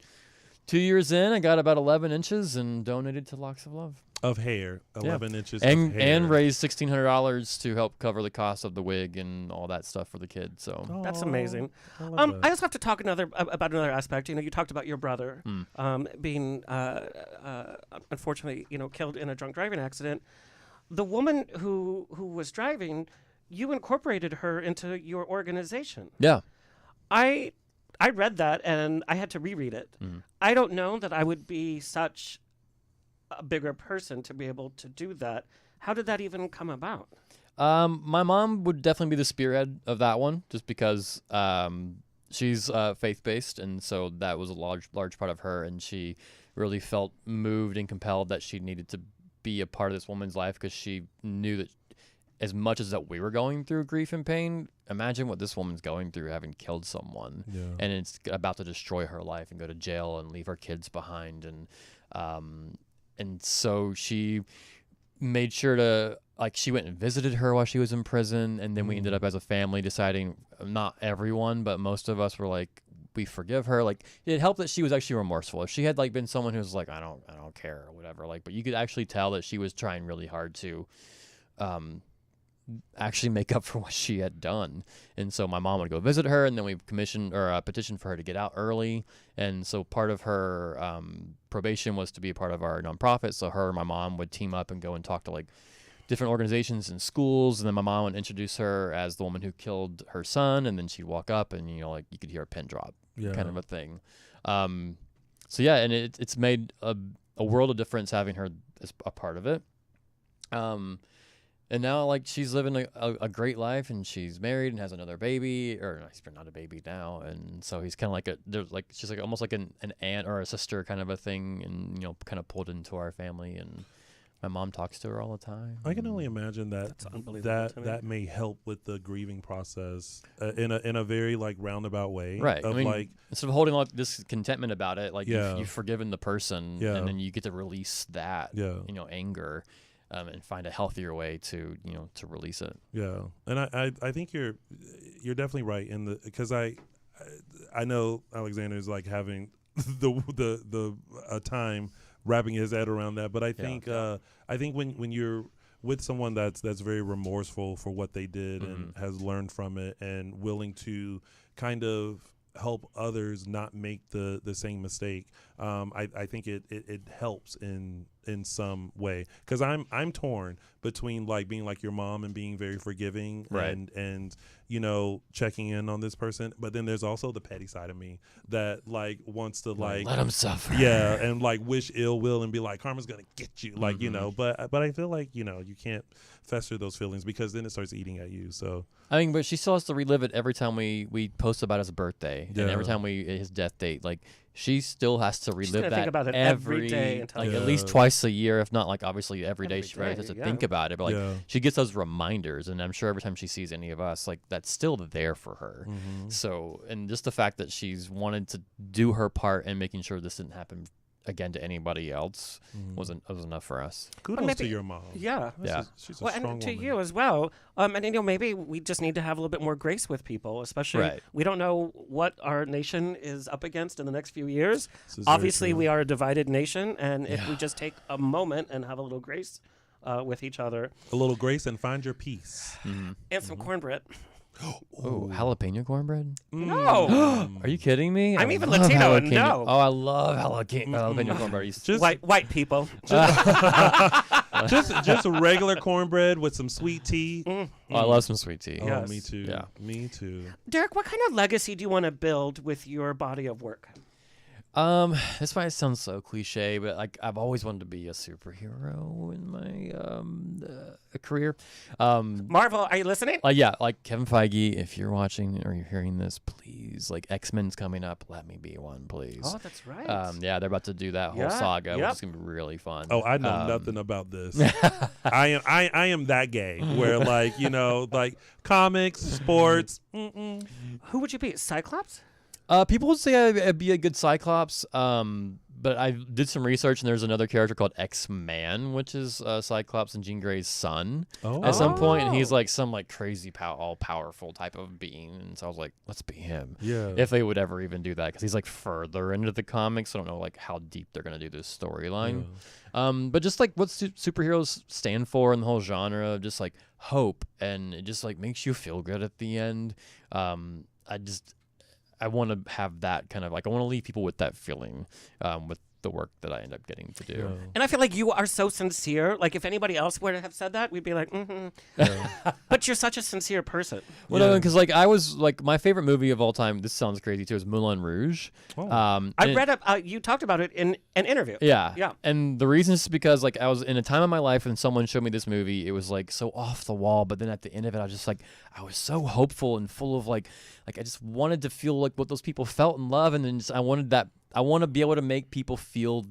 2 years in, I got about 11 inches and donated to Locks of Love. Of hair, 11 inches and of hair. and raised $1,600 to help cover the cost of the wig and all that stuff for the kid. So That's amazing. love that. I also have to talk about another aspect. You talked about your brother being unfortunately, killed in a drunk driving accident. The woman who was driving, you incorporated her into your organization. yeah, I read that and I had to reread it. I don't know that I would be such a bigger person to be able to do that. How did that even come about? my mom would definitely be the spearhead of that one, just because she's faith-based, and so that was a large part of her, and she really felt moved and compelled that she needed to be a part of this woman's life, because she knew that as much as that we were going through grief and pain, imagine what this woman's going through, having killed someone, and it's about to destroy her life and go to jail and leave her kids behind, and so she made sure to, like, she went and visited her while she was in prison, and then we ended up as a family deciding, not everyone, but most of us were like, we forgive her. Like, it helped that she was actually remorseful. If she had like been someone who was like, I don't care or whatever, like, but you could actually tell that she was trying really hard to actually make up for what she had done. And so my mom would go visit her, and then we commissioned or petitioned for her to get out early. And so part of her probation was to be a part of our nonprofit. So her and my mom would team up and go and talk to like different organizations and schools, and then my mom would introduce her as the woman who killed her son, and then she'd walk up and like you could hear a pin drop, kind of a thing. So yeah, and it's made a world of difference having her as a part of it. And now, like, she's living a great life, and she's married and has another baby, or no, he's not a baby now, and so he's kind of like she's like almost like an aunt or a sister kind of a thing, and kind of pulled into our family, and my mom talks to her all the time. I can only imagine that may help with the grieving process in a very like roundabout way, right? Of, I mean, like, instead of holding like this contentment about it, like you've forgiven the person, Yeah. and then you get to release that, anger. And find a healthier way to to release it. Yeah, and I think you're definitely right in the, because I know Alexander is like having the time wrapping his head around that, but I think I think when you're with someone that's very remorseful for what they did and has learned from it and willing to kind of help others not make the same mistake. I think it helps in some way, because I'm torn between like being like your mom and being very forgiving, Right. and you know, checking in on this person, but then there's also the petty side of me that like wants to like let him suffer. yeah, and like wish ill will and be like karma's gonna get you, like you know, but I feel like, you know, you can't fester those feelings because then it starts eating at you. So I mean, but she still has to relive it every time we post about his birthday and every Yeah. time his death date. Like she still has to relive gonna that think about it every day until like Yeah. at least twice a year, if not like obviously every day. Every She has day, to yeah. think about it, but like Yeah. she gets those reminders, and I'm sure every time she sees any of us, like that's still there for her. Mm-hmm. So, and just the fact that she's wanted to do her part in making sure this didn't happen again to anybody else was enough for us. kudos to maybe- your mom. Yeah. Yeah. She's a Well, strong and to woman. you as well. And you know, maybe we just need to have a little bit more grace with people, especially Right. we don't know what our nation is up against in the next few years. This is very Obviously, true. we are a divided nation, and if we just take a moment and have a little grace with each other A little grace and find your peace. and some cornbread. Oh, jalapeno cornbread? No, Are you kidding me? I'm I even love Latino and jalapeno- no. Oh, I love jalapeno cornbread. Just white people. just a regular cornbread with some sweet tea. Oh, I love some sweet tea. Oh, Yes. me too. Yeah. Me too. Derek, what kind of legacy do you want to build with your body of work? This might sound so cliche, but like I've always wanted to be a superhero in my career. Marvel, are you listening? Yeah, like Kevin Feige, if you're watching or you're hearing this, please, like X-Men's coming up, let me be one, please. Oh, that's right. Yeah, they're about to do that whole Yeah, saga, which yep. is gonna be really fun. Oh, I know nothing about this. I am that gay where like, you know, like comics, sports. Who would you be? Cyclops? People would say I'd be a good Cyclops, but I did some research, and there's another character called X-Man, which is Cyclops and Jean Grey's son at some point, and he's like some like crazy all-powerful type of being, and so I was like, let's be him. Yeah. If they would ever even do that, because he's like further into the comics, I don't know like how deep they're gonna do this storyline. But just like what superheroes stand for in the whole genre of just like hope, and it just like makes you feel good at the end. I want to have that kind of like, I want to leave people with that feeling with the work that I end up getting to do. And I feel like you are so sincere. Like if anybody else were to have said that, we'd be like, But you're such a sincere person. Well, no, because like I was like, my favorite movie of all time, this sounds crazy too, is Moulin Rouge. I read up. You talked about it in an interview. Yeah. Yeah. And the reason is because like I was in a time of my life and someone showed me this movie. It was like so off the wall, but then at the end of it, I was just like, I was so hopeful and full of like I just wanted to feel like what those people felt and love, and then I want to be able to make people feel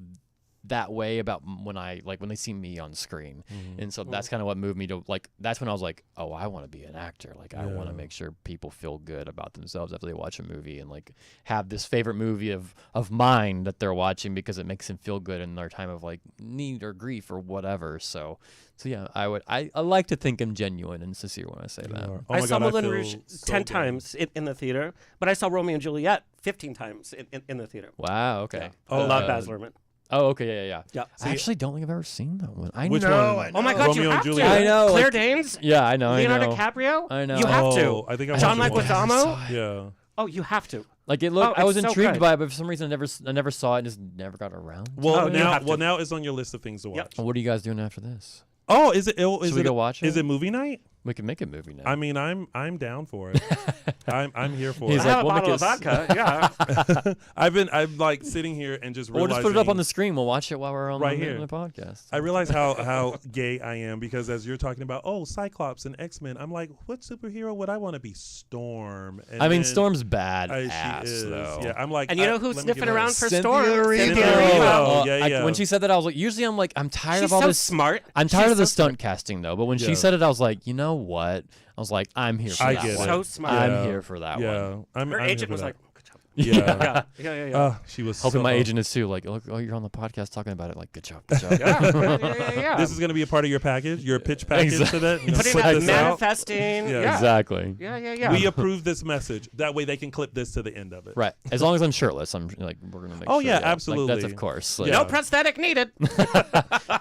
that way about when they see me on screen. And so that's kind of what moved me to like, that's when I was like, oh, I want to be an actor. Like I want to make sure people feel good about themselves after they watch a movie, and like have this favorite movie of mine that they're watching because it makes them feel good in their time of like need or grief or whatever. So yeah, I like to think I'm genuine and sincere when I say that. Oh I my saw God, Moulin feel Rouge so 10 good. times in the theater, but I saw Romeo and Juliet 15 times in the theater. Wow. Okay. I love Baz Luhrmann. Oh, okay. Yeah. Yeah. I actually don't think I've ever seen that one. I Which know. one? Oh my God, Romeo you and have Juliet. to. I know, Claire like- Danes, Yeah, I know. Leonardo I know. DiCaprio. I know. You have Oh, to. I think I John watched it once. Leguizamo. Yeah. Oh, you have to. Like it looked. Oh, I was it's so intrigued good. by it, but for some reason I never saw it and just never got around. Well, you have to. now it's on your list of things to watch. Yep. What are you guys doing after this? Oh, is it? Should we go watch Is it? it movie night? We can make a movie now. I mean, I'm down for it. I'm here for He's it. I like, have a we'll make bottle of it vodka. Yeah. I'm like sitting here and just We'll realizing. just put it up on the screen. We'll watch it while we're on Right the, here. the podcast. I realize how gay I am because as you're talking about, Cyclops and X-Men, I'm like, what superhero would I want to be? Storm. And I mean, then Storm's bad she ass is. though. Yeah, I'm like, And you know who's let me sniffing give her- around for Cynthia Storm? Erivo. Cynthia Erivo. Erivo. Yeah, yeah. When she said that, I was like, usually I'm like, I'm tired She's of all so this. smart. I'm tired She's of the so stunt casting though. But when Yeah. she said it, I was like, you know what? I was like, I'm here for I that get it. one. So smart. I'm Yeah. here for that Yeah, one. I'm Her here agent for was that. like, good job. Yeah. Yeah. She was Hoping so, my agent is too. Like, look, oh, you're on the podcast talking about it. Like, good job, good job. Yeah. This is going to be a part of your package, your pitch package to that. You know, Putting put out this out. manifesting. Yeah. Yeah. Exactly. Yeah. We approve this message. That way they can clip this to the end of it. Right. As long as I'm shirtless, I'm like, we're gonna make. Oh, sure, yeah, Like, absolutely. that's of course. Like, Yeah. No prosthetic needed.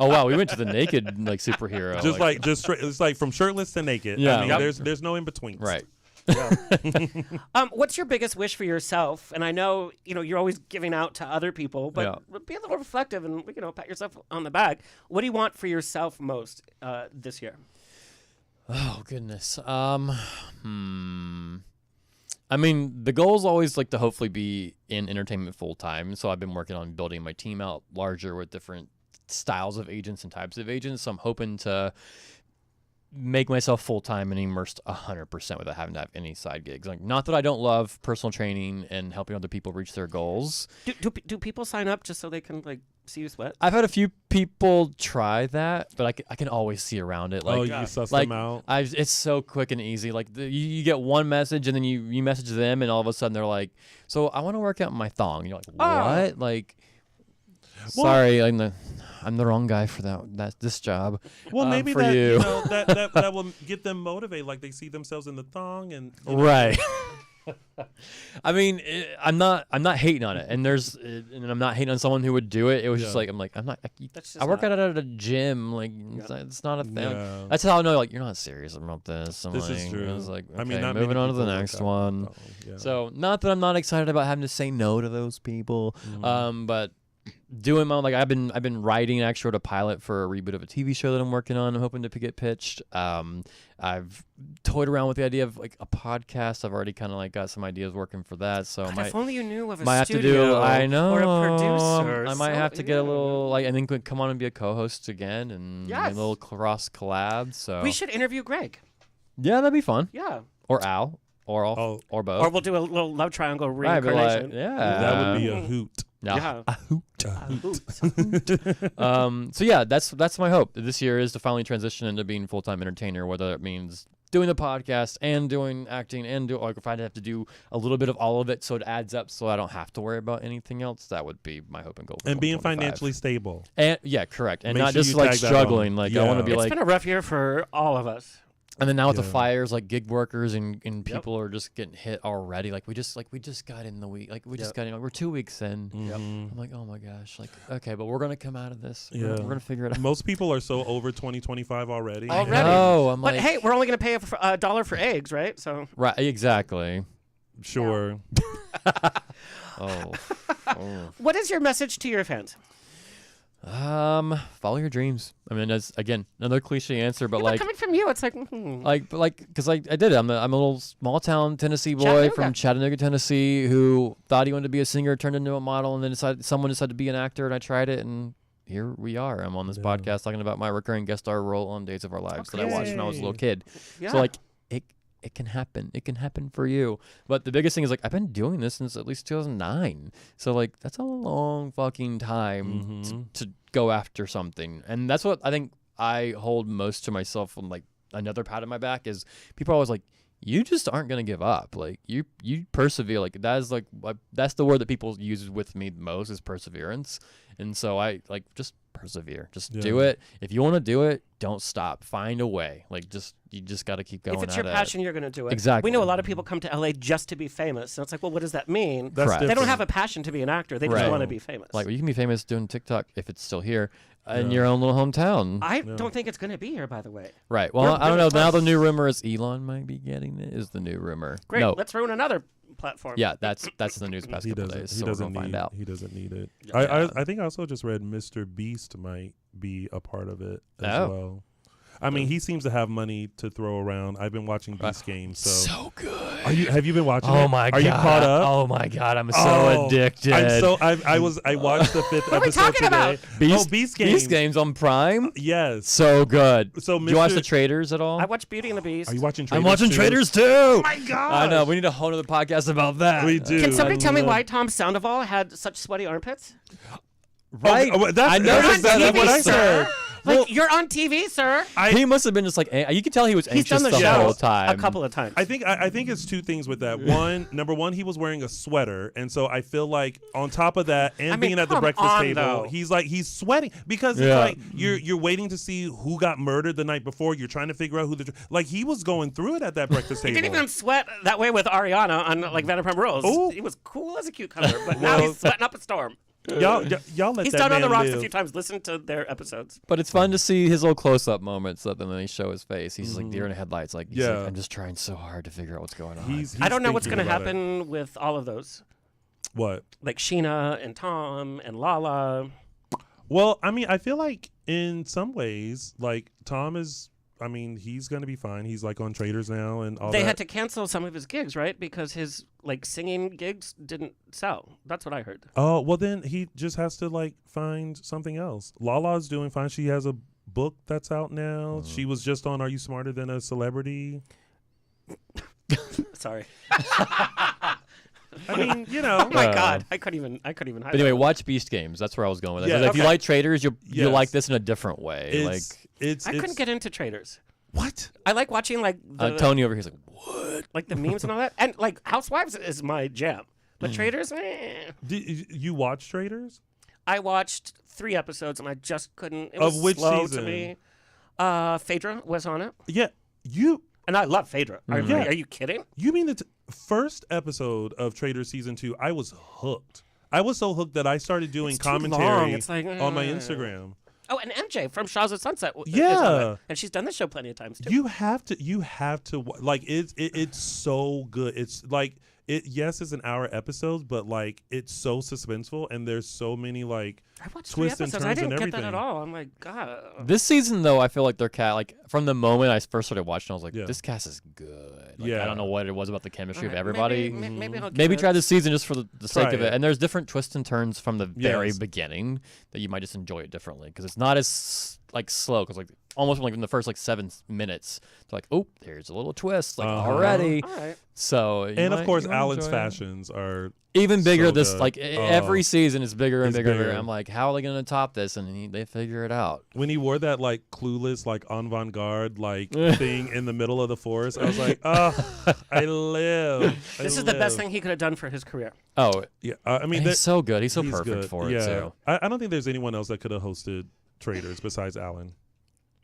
Oh wow, we went to the naked like superhero. Just like just straight, it's like from shirtless to naked. Yeah. I mean, Yep. there's no in between. Right. What's your biggest wish for yourself? And I know, you're always giving out to other people, but be a little reflective and, pat yourself on the back. What do you want for yourself most this year? Oh, goodness. I mean, the goal is always like to hopefully be in entertainment full time. So I've been working on building my team out larger with different styles of agents and types of agents. So I'm hoping to make myself full time and immersed 100% without having to have any side gigs. Like, not that I don't love personal training and helping other people reach their goals. Do people sign up just so they can see you sweat? I've had a few people try that, but I can always see around it. Like, you suss them out? It's so quick and easy. Like, you get one message, and then you message them, and all of a sudden they're like, so I want to work out my thong. And you're like, what? Like, sorry, I'm the wrong guy for this job. Well, maybe for that, you. that will get them motivated. Like, they see themselves in the thong and right. I mean, I'm not hating on it, and I'm not hating on someone who would do it. It was just like, I'm not. I work out at a gym. Like, it's not a thing. Yeah. That's how I know. Like, you're not serious about this. This is true. I was like, okay, I mean, not moving many on to the people next work out. one. Yeah. So, not that I'm not excited about having to say no to those people, but doing my own, like I've been writing. I actually wrote a pilot for a reboot of a TV show that I'm working on. I'm hoping to get pitched. I've toyed around with the idea of like a podcast. I've already kind of like got some ideas working for that. So if only you knew of a might studio have to do. I know. Or a producer. I might have to get a little like, and then come on and be a co-host again and a little cross collab. So we should interview Greg. Yeah, that'd be fun. Yeah. Or Al. Or all, or both. Or we'll do a little love triangle Right, reincarnation. That would be a hoot. Yeah. A hoot. hoot. So yeah, that's my hope this year is to finally transition into being full-time entertainer, whether it means doing the podcast and doing acting and like if I'd have to do a little bit of all of it so it adds up so I don't have to worry about anything else, that would be my hope and goal. And being financially stable. And yeah, correct. And Make not sure just you like tag that struggling. on. Like I want to be It's like been a rough year for all of us. And then now with the fires, like gig workers and people are just getting hit already. Like we just got in the week. Like we just got in. Like, we're 2 weeks in. I'm like, oh my gosh. Like, okay, but we're gonna come out of this. We're gonna figure it out. Most people are so over 2025 already. Oh, I'm but like, hey, we're only gonna pay a dollar for eggs, right? So right, exactly. Sure. Oh. What is your message to your fans? Follow your dreams. I mean, that's again another cliche answer, but Yeah, like but coming from you, it's like, because I did it. I'm a little small town Tennessee boy Chattanooga. from Chattanooga, Tennessee, who thought he wanted to be a singer, turned into a model, and then someone decided to be an actor, and I tried it, and here we are. I'm on this podcast talking about my recurring guest star role on Days of Our Lives that I watched when I was a little kid. Yeah. So like it can happen. It can happen for you. But the biggest thing is like I've been doing this since at least 2009. So like that's a long fucking time to go after something. And that's what I think I hold most to myself. And like another pat on my back is people are always like, you just aren't gonna give up. Like you persevere. Like that is like that's the word that people use with me most is perseverance. And so I like just persevere. Just do it. If you want to do it, don't stop. Find a way. Like you just got to keep going. If it's your passion, you're going to do it. Exactly. We know a lot of people come to LA just to be famous. So it's like, well, what does that mean? That's Correct. They don't have a passion to be an actor. They just want to be famous. Like, well, you can be famous doing TikTok if it's still here in your own little hometown. I don't think it's going to be here, by the way. Right. Well, I don't know. Now the new rumor is Elon might be getting it. Is the new rumor? Great. No. Let's ruin another platform. Yeah, that's the news past couple days. So we're gonna find out. He doesn't need it. Yeah. I think I also just read Mr. Beast might be a part of it as Oh. well. I mean, he seems to have money to throw around. I've been watching Beast games, so good. have you been watching it? Oh my god. Are you caught up? Oh my god, I'm so addicted. I watched the 5th What are we episode talking today. about? Beast Games. Beast Games on Prime. Yes. So good. So Did you watch Mr. The Traders at all? I watch Beauty and the Beast. Are you watching Traders? I'm watching too? Traders too. my God. I know. We need a whole other podcast about that. We do. Can somebody tell me I why love- Tom Sandoval had such sweaty armpits? Right. That's I noticed that's that. TV, what I sir. said. Like, you're on TV, sir. He must have been just like you could tell he was He's anxious done the the show whole time. a couple of times. I think it's two things with that. Number one, he was wearing a sweater, and so I feel like on top of that, and I mean, being at the come breakfast on, table, though. he's sweating because it's like you're waiting to see who got murdered the night before. You're trying to figure out who he was going through it at that breakfast He table. didn't even sweat that way with Ariana on like Vanderpump Rules. Ooh. He was cool as a cucumber, but now he's sweating up a storm. Y'all let He's that done on man the rocks live. a few times. Listen to their episodes. But it's fun to see his little close-up moments that then they show his face. He's like deer in the headlights. Like, he's like, I'm just trying so hard to figure out what's going on. He's I don't know what's thinking going to about it. happen with all of those. What? Like Sheena and Tom and Lala. Well, I mean, I feel like in some ways, like Tom is. I mean, he's gonna be fine. He's like on Traders now and all They that. had to cancel some of his gigs, right? Because his like singing gigs didn't sell. That's what I heard. Oh, well, then he just has to like find something else. Lala's doing fine. She has a book that's out now. She was just on Are You Smarter Than a Celebrity? Sorry. I mean, you know. Oh my God, I couldn't even hide. But anyway, watch Beast Games. That's where I was going with it. Yeah. 'Cause if you Okay. like Traders, you Yes. like this in a different way. It's I couldn't get into Traders. what? I like watching like the Tony over here is like, what? like the memes and all that, and like Housewives is my jam. But Traders, Did you watch Traders? I watched 3 episodes and I just couldn't. It Of was which slow season? to me. Phaedra was on it, Yeah, and I love Phaedra. Yeah. Are you kidding? you mean the first episode of Traders season 2? I was hooked. I was so hooked that I started doing It's too long. commentary It's like, on my Instagram. Oh, and MJ from Shaws of Sunset. Is on Yeah. it. And she's done this show plenty of times too. You have to like it's so good. It's like yes, it's an hour episode, but like it's so suspenseful and there's so many like I watched 3 twists and episodes. turns I didn't and get everything. that at all. I'm like, God. This season, though, I feel like their cast, like, from the moment I first started watching, I was like, Yeah. this cast is good. Like, Yeah. I don't know what it was about the chemistry of Alright, everybody. Maybe I'll give Maybe it- try this season just for the sake Try of it. it. And there's different twists and turns from the very Yes. beginning that you might just enjoy it differently because it's not as like slow because like almost like in the first like 7 minutes it's like, oh, there's a little twist like already. All right. So you And of might- course you might Alan's enjoy it. fashions are even bigger. so This good. like every season is bigger and It's bigger and bigger. bigger. I'm like, how are they going to top this? And they figure it out. when he wore that like clueless like avant-garde like thing in the middle of the forest, I was like, oh, I live. This is the best thing he could have done for his career. Oh, Yeah, I mean and he's so good. He's so he's perfect good. for yeah. it too. I don't think there's anyone else that could have hosted Traders besides Alan.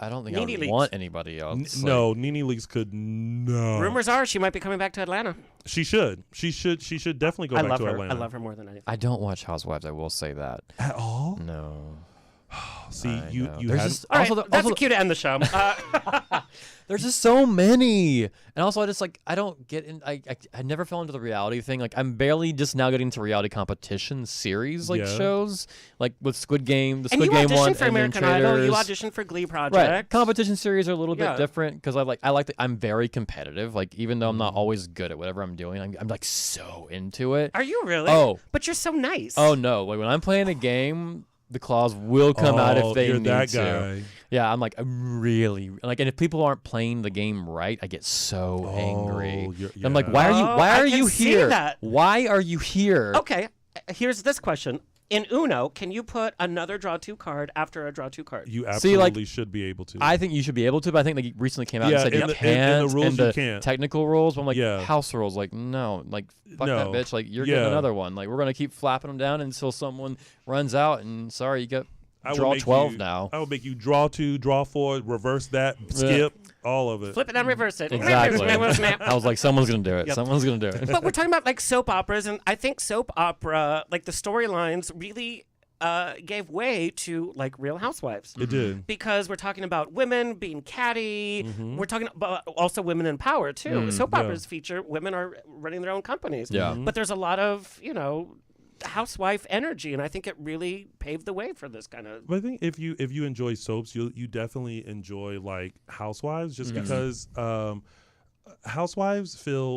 I don't think I Needy would Leaks. want anybody else. Like, No, Nene Leakes could no. Rumors are she might be coming back to Atlanta. She should. She should definitely go I back love to her. Atlanta. I love her more than anything. I don't watch Housewives. I will say that. At all? No. See, I you know. you There's had just, All right, also, that's also a cue to end the show. there's just so many, and also I just like I don't get in. I never fell into the reality thing. Like I'm barely just now getting into reality competition series like Yeah. shows, like with Squid Game, the and Squid you Game one, auditioned for and then American Idol. You Traders. auditioned for Glee Project. Right, competition series are a little Yeah. bit different because I'm very competitive. Like even though I'm not always good at whatever I'm doing, I'm like so into it. Are you really? Oh. But you're so nice. Oh no! Like when I'm playing a game, the claws will come out if they you're need that to. guy. Yeah, I'm really like, and if people aren't playing the game right, I get so angry. I'm like, yeah. why are you? Oh, Why I are can you see here? that. Why are you here? Okay. Here's this question. In Uno, can you put another draw 2 card after a draw 2 card? You See, like, absolutely should be able to. I think you should be able to, but I think they recently came out Yeah, and said in you the- can't. in the rules and you can't. Technical rules. But I'm like, Yeah. house rules. Like, no, like fuck No. that bitch. Like you're Yeah. getting another one. Like we're gonna keep flapping them down until someone runs out. And sorry, you got I would draw make 12 you- now. I would make you draw 2, draw 4, reverse that, skip all of it. Flip it and reverse it. Exactly. I was like, someone's gonna do it. Yep. Someone's gonna do it. But we're talking about like soap operas, and I think soap opera, like the storylines, really gave way to like Real Housewives. It did. Because we're talking about women being catty. We're talking about also women in power too. Soap yeah. operas feature women are running their own companies. Yeah. But there's a lot of housewife energy, and I think it really paved the way for this kind of. But I think if you enjoy soaps, you definitely enjoy like Housewives, just because Housewives feel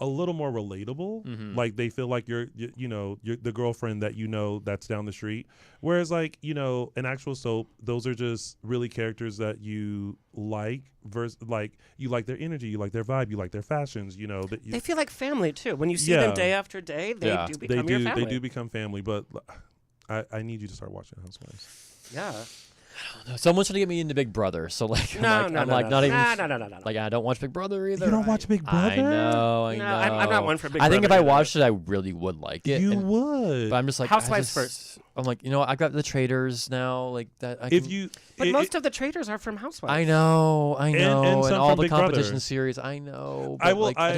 a little more relatable. Like they feel like you're the girlfriend that that's down the street. Whereas like an actual soap, those are just really characters that you like. Versus like you like their energy, you like their vibe, you like their fashions. They feel like family too. When you see them Yeah. day after day, they Yeah. do they become your do family. they do become family. But I need you to start watching Housewives. Yeah. Someone should get me into Big Brother. So like, No, I'm like not even. No. Like I don't watch Big Brother either. You don't watch Big I Brother? know. I No, know. I'm not one for Big I think if Brother I either. watched it, I really would like it. You and- would. But I'm just like Housewives I just- first. I'm like, I got the traders now. Like that. But most of the traders are from Housewives. I know, and and some all from the Big competition Brother. series. I know. I But will- I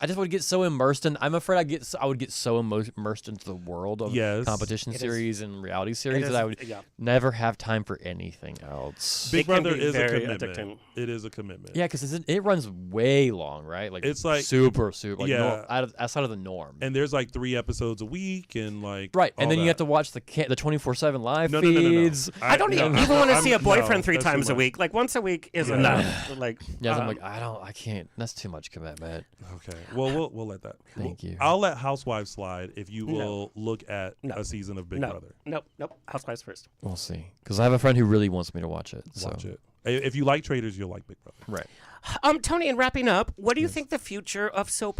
just would get so immersed in. I'm afraid I would get so immersed into the world of Yes. competition It is- series and reality series is- that I would yeah. never have time for anything else. Big It can Brother be is a very commitment. addicting. It is a commitment. Yeah, because it runs way long, right? Like It's like- super, like Yeah. outside of the norm. And there's like 3 episodes a week, and like Right, all and then you that. have to watch the 24/7 live No. feeds. I don't no, even want to I'm- see a boyfriend no, 3 that's too times a much. week. Like once a week is Yeah. enough. Like Yeah, I'm like, I can't. That's too much commitment. Okay. Well, we'll let that. Thank you. I'll let Housewives slide if you No. will look at No. a season of Big no, Brother. nope. Housewives first. We'll see. Because I have a friend who really wants me to watch it. Watch so. it. If you like Traders, you'll like Big Brother. Right. Tony, in wrapping up, what do you think the future of soap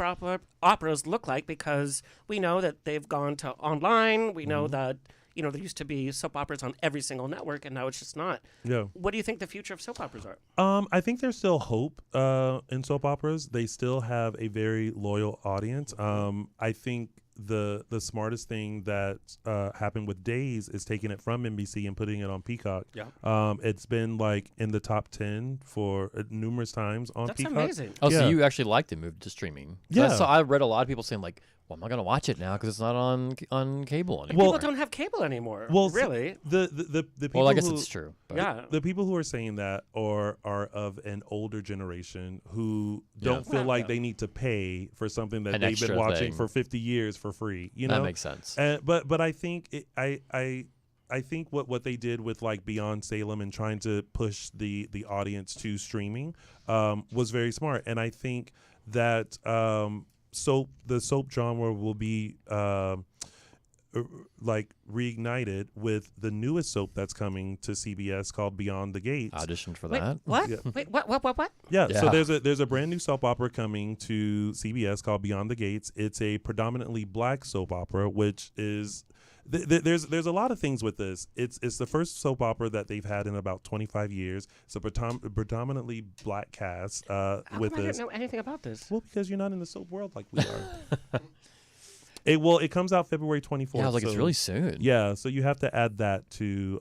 operas look like? Because we know that they've gone to online. We know that there used to be soap operas on every single network, and now it's just not. Yeah. What do you think the future of soap operas are? I think there's still hope in soap operas. They still have a very loyal audience. I think the smartest thing that happened with Days is taking it from NBC and putting it on Peacock. Yeah. It's been like in the top 10 for numerous times on That's Peacock. amazing. Oh, Yeah. so you actually liked it moved to streaming? 'Cause Yeah. So I read a lot of people saying like, well, I'm not gonna watch it now because it's not on cable anymore. Well, People don't have cable anymore. Well, really? The people well, I guess who, it's true. But Yeah. The people who are saying that are of an older generation who don't feel Well, like yeah. they need to pay for something that An they've been extra watching thing. for 50 years for free. You that know, makes sense. but I think I think what they did with like Beyond Salem and trying to push the audience to streaming was very smart, and I think that the soap genre will be like reignited with the newest soap that's coming to CBS called Beyond the Gates. Auditioned for Wait, that. what? Yeah. Wait, what? Yeah, so Yeah. there's a brand new soap opera coming to CBS called Beyond the Gates. It's a predominantly black soap opera, which is there's a lot of things with this. It's the first soap opera that they've had in about 25 years. It's a predominantly black cast How with come I this. didn't know anything about this? Well, because you're not in the soap world like we are. It comes out February 24th. Yeah, I was like, it's so- really soon. Yeah, so you have to add that to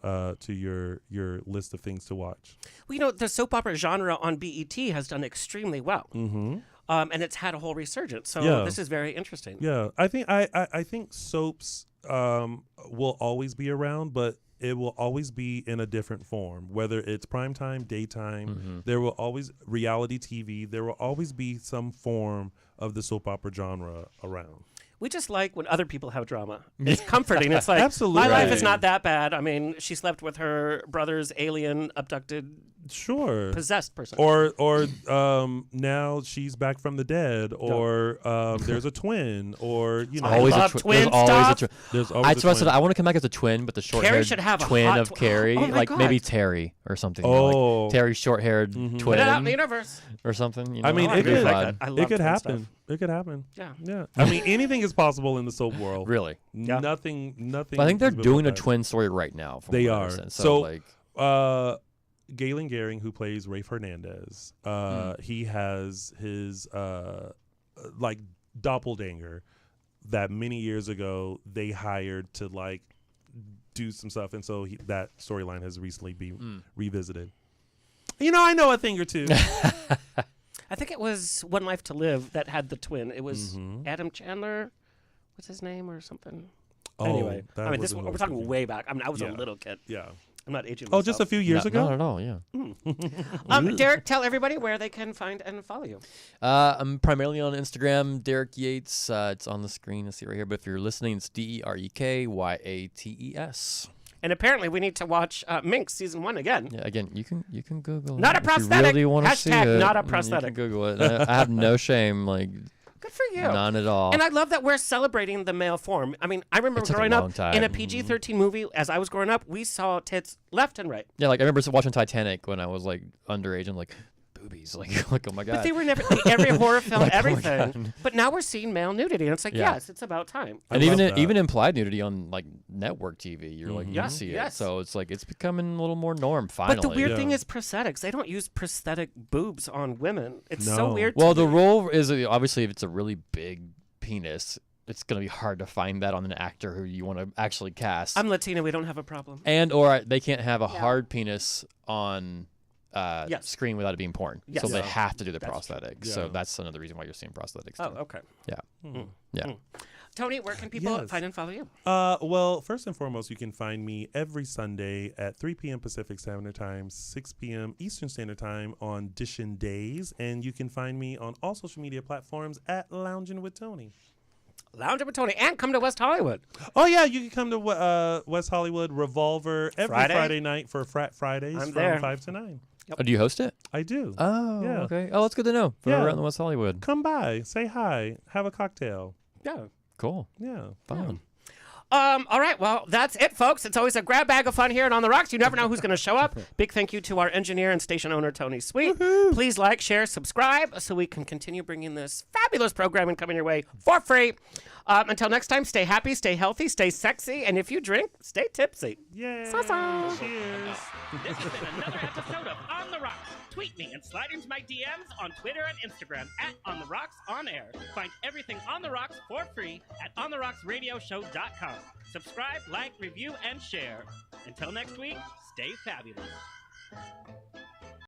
your list of things to watch. Well, the soap opera genre on BET has done extremely well. Mm-hmm. And it's had a whole resurgence. So Yeah. this is very interesting. Yeah, I think I think soaps will always be around, but it will always be in a different form. Whether it's primetime, daytime, there will always reality TV. There will always be some form of the soap opera genre around. We just like when other people have drama. It's comforting. It's like, Absolutely. my life is Right. not that bad. I mean, she slept with her brother's alien abducted Sure. possessed person. Or now she's back from the dead, or there's a twin, or Always love a twin There's always a stuff. twin. there's always I a trusted. twin. I want to come back as a twin, but the short-haired should have a twin hot of tw- Carrie, Oh my like maybe God. Terry or something. Oh. Like Terry's short-haired Put twin it out in the universe. or something. You I know? mean, Oh, it I really could, like fun. that. I love it could twin happen. stuff. It could happen. Yeah. Yeah. I mean, anything is possible in the soap world. Really. Yeah. Nothing. But I think they're is without doing a that. twin story right now. From They what I are. understand. So, like, Galen Gehring, who plays Rafe Hernandez, he has his like doppelganger that many years ago they hired to like do some stuff, and so that storyline has recently been revisited. I know a thing or two. I think it was One Life to Live that had the twin. It was Mm-hmm. Adam Chandler. What's his name or something? Oh, Anyway, that I mean, wasn't we're what I was talking thinking. way back. I mean, I was a Yeah. little kid. Yeah. I'm not aging Oh, myself. just a few years ago. Not at all. Yeah. Derek, tell everybody where they can find and follow you. I'm primarily on Instagram, Derek Yates. It's on the screen. I see it right here. But if you're listening, it's DerekYates. And apparently, we need to watch Minx season 1 again. Yeah, again, you can Google Not it a if you prosthetic. really want to see Hashtag it. not a You prosthetic. can Google it. I have no shame, like Good for you. none at all. And I love that we're celebrating the male form. I mean, I remember It took a growing long up in a time. PG-13 movie. As I was growing up, we saw tits left and right. Yeah, like I remember watching Titanic when I was like underage and like boobies, like oh my god. But they were never every horror film, Like, oh my everything. God. But now we're seeing male nudity, and it's like, Yeah. yes, it's about time. And I even love that. even implied nudity on like network TV, you're like you Yeah, see it. yes. So it's like it's becoming a little more norm finally. But the weird Yeah. thing is prosthetics. They don't use prosthetic boobs on women. It's so No. weird. Well, to the me. role is obviously if it's a really big penis, it's going to be hard to find that on an actor who you want to actually cast. I'm Latina. We don't have a problem. And or they can't have a hard penis on Yes. screen without it being porn. Yes. So they Yeah. have to do the That's prosthetics. true. So Yeah. that's another reason why you're seeing prosthetics. Oh, too. okay. Yeah. Yeah. Tony, where can people Yes. find and follow you? Well, first and foremost, you can find me every Sunday at 3 p.m. Pacific Standard Time, 6 p.m. Eastern Standard Time on Dishin Days. And you can find me on all social media platforms at Lounging with Tony. Lounge with Tony, and come to West Hollywood. Oh, yeah, you can come to West Hollywood Revolver every Friday night for Frat Fridays I'm from there. 5 to 9. Oh, do you host it? I do. Oh, Yeah. okay. Oh, that's good to know. For Yeah. around the West Hollywood. Come by, say hi, have a cocktail. Yeah. Cool. Yeah. Fun. All right, well, that's it, folks. It's always a grab bag of fun here and on the Rocks. You never know who's going to show up. Big thank you to our engineer and station owner, Tony Sweet. Please like, share, subscribe so we can continue bringing this fabulous programming coming your way for free. Until next time, stay happy, stay healthy, stay sexy, and if you drink, stay tipsy. Yay. Sa-sa. Cheers. This has been another episode of On the Rocks. Tweet me and slide into my DMs on Twitter and Instagram at On the Rocks On Air. Find everything On the Rocks for free at OnTheRocksRadioshow.com. Subscribe, like, review, and share. Until next week, stay fabulous.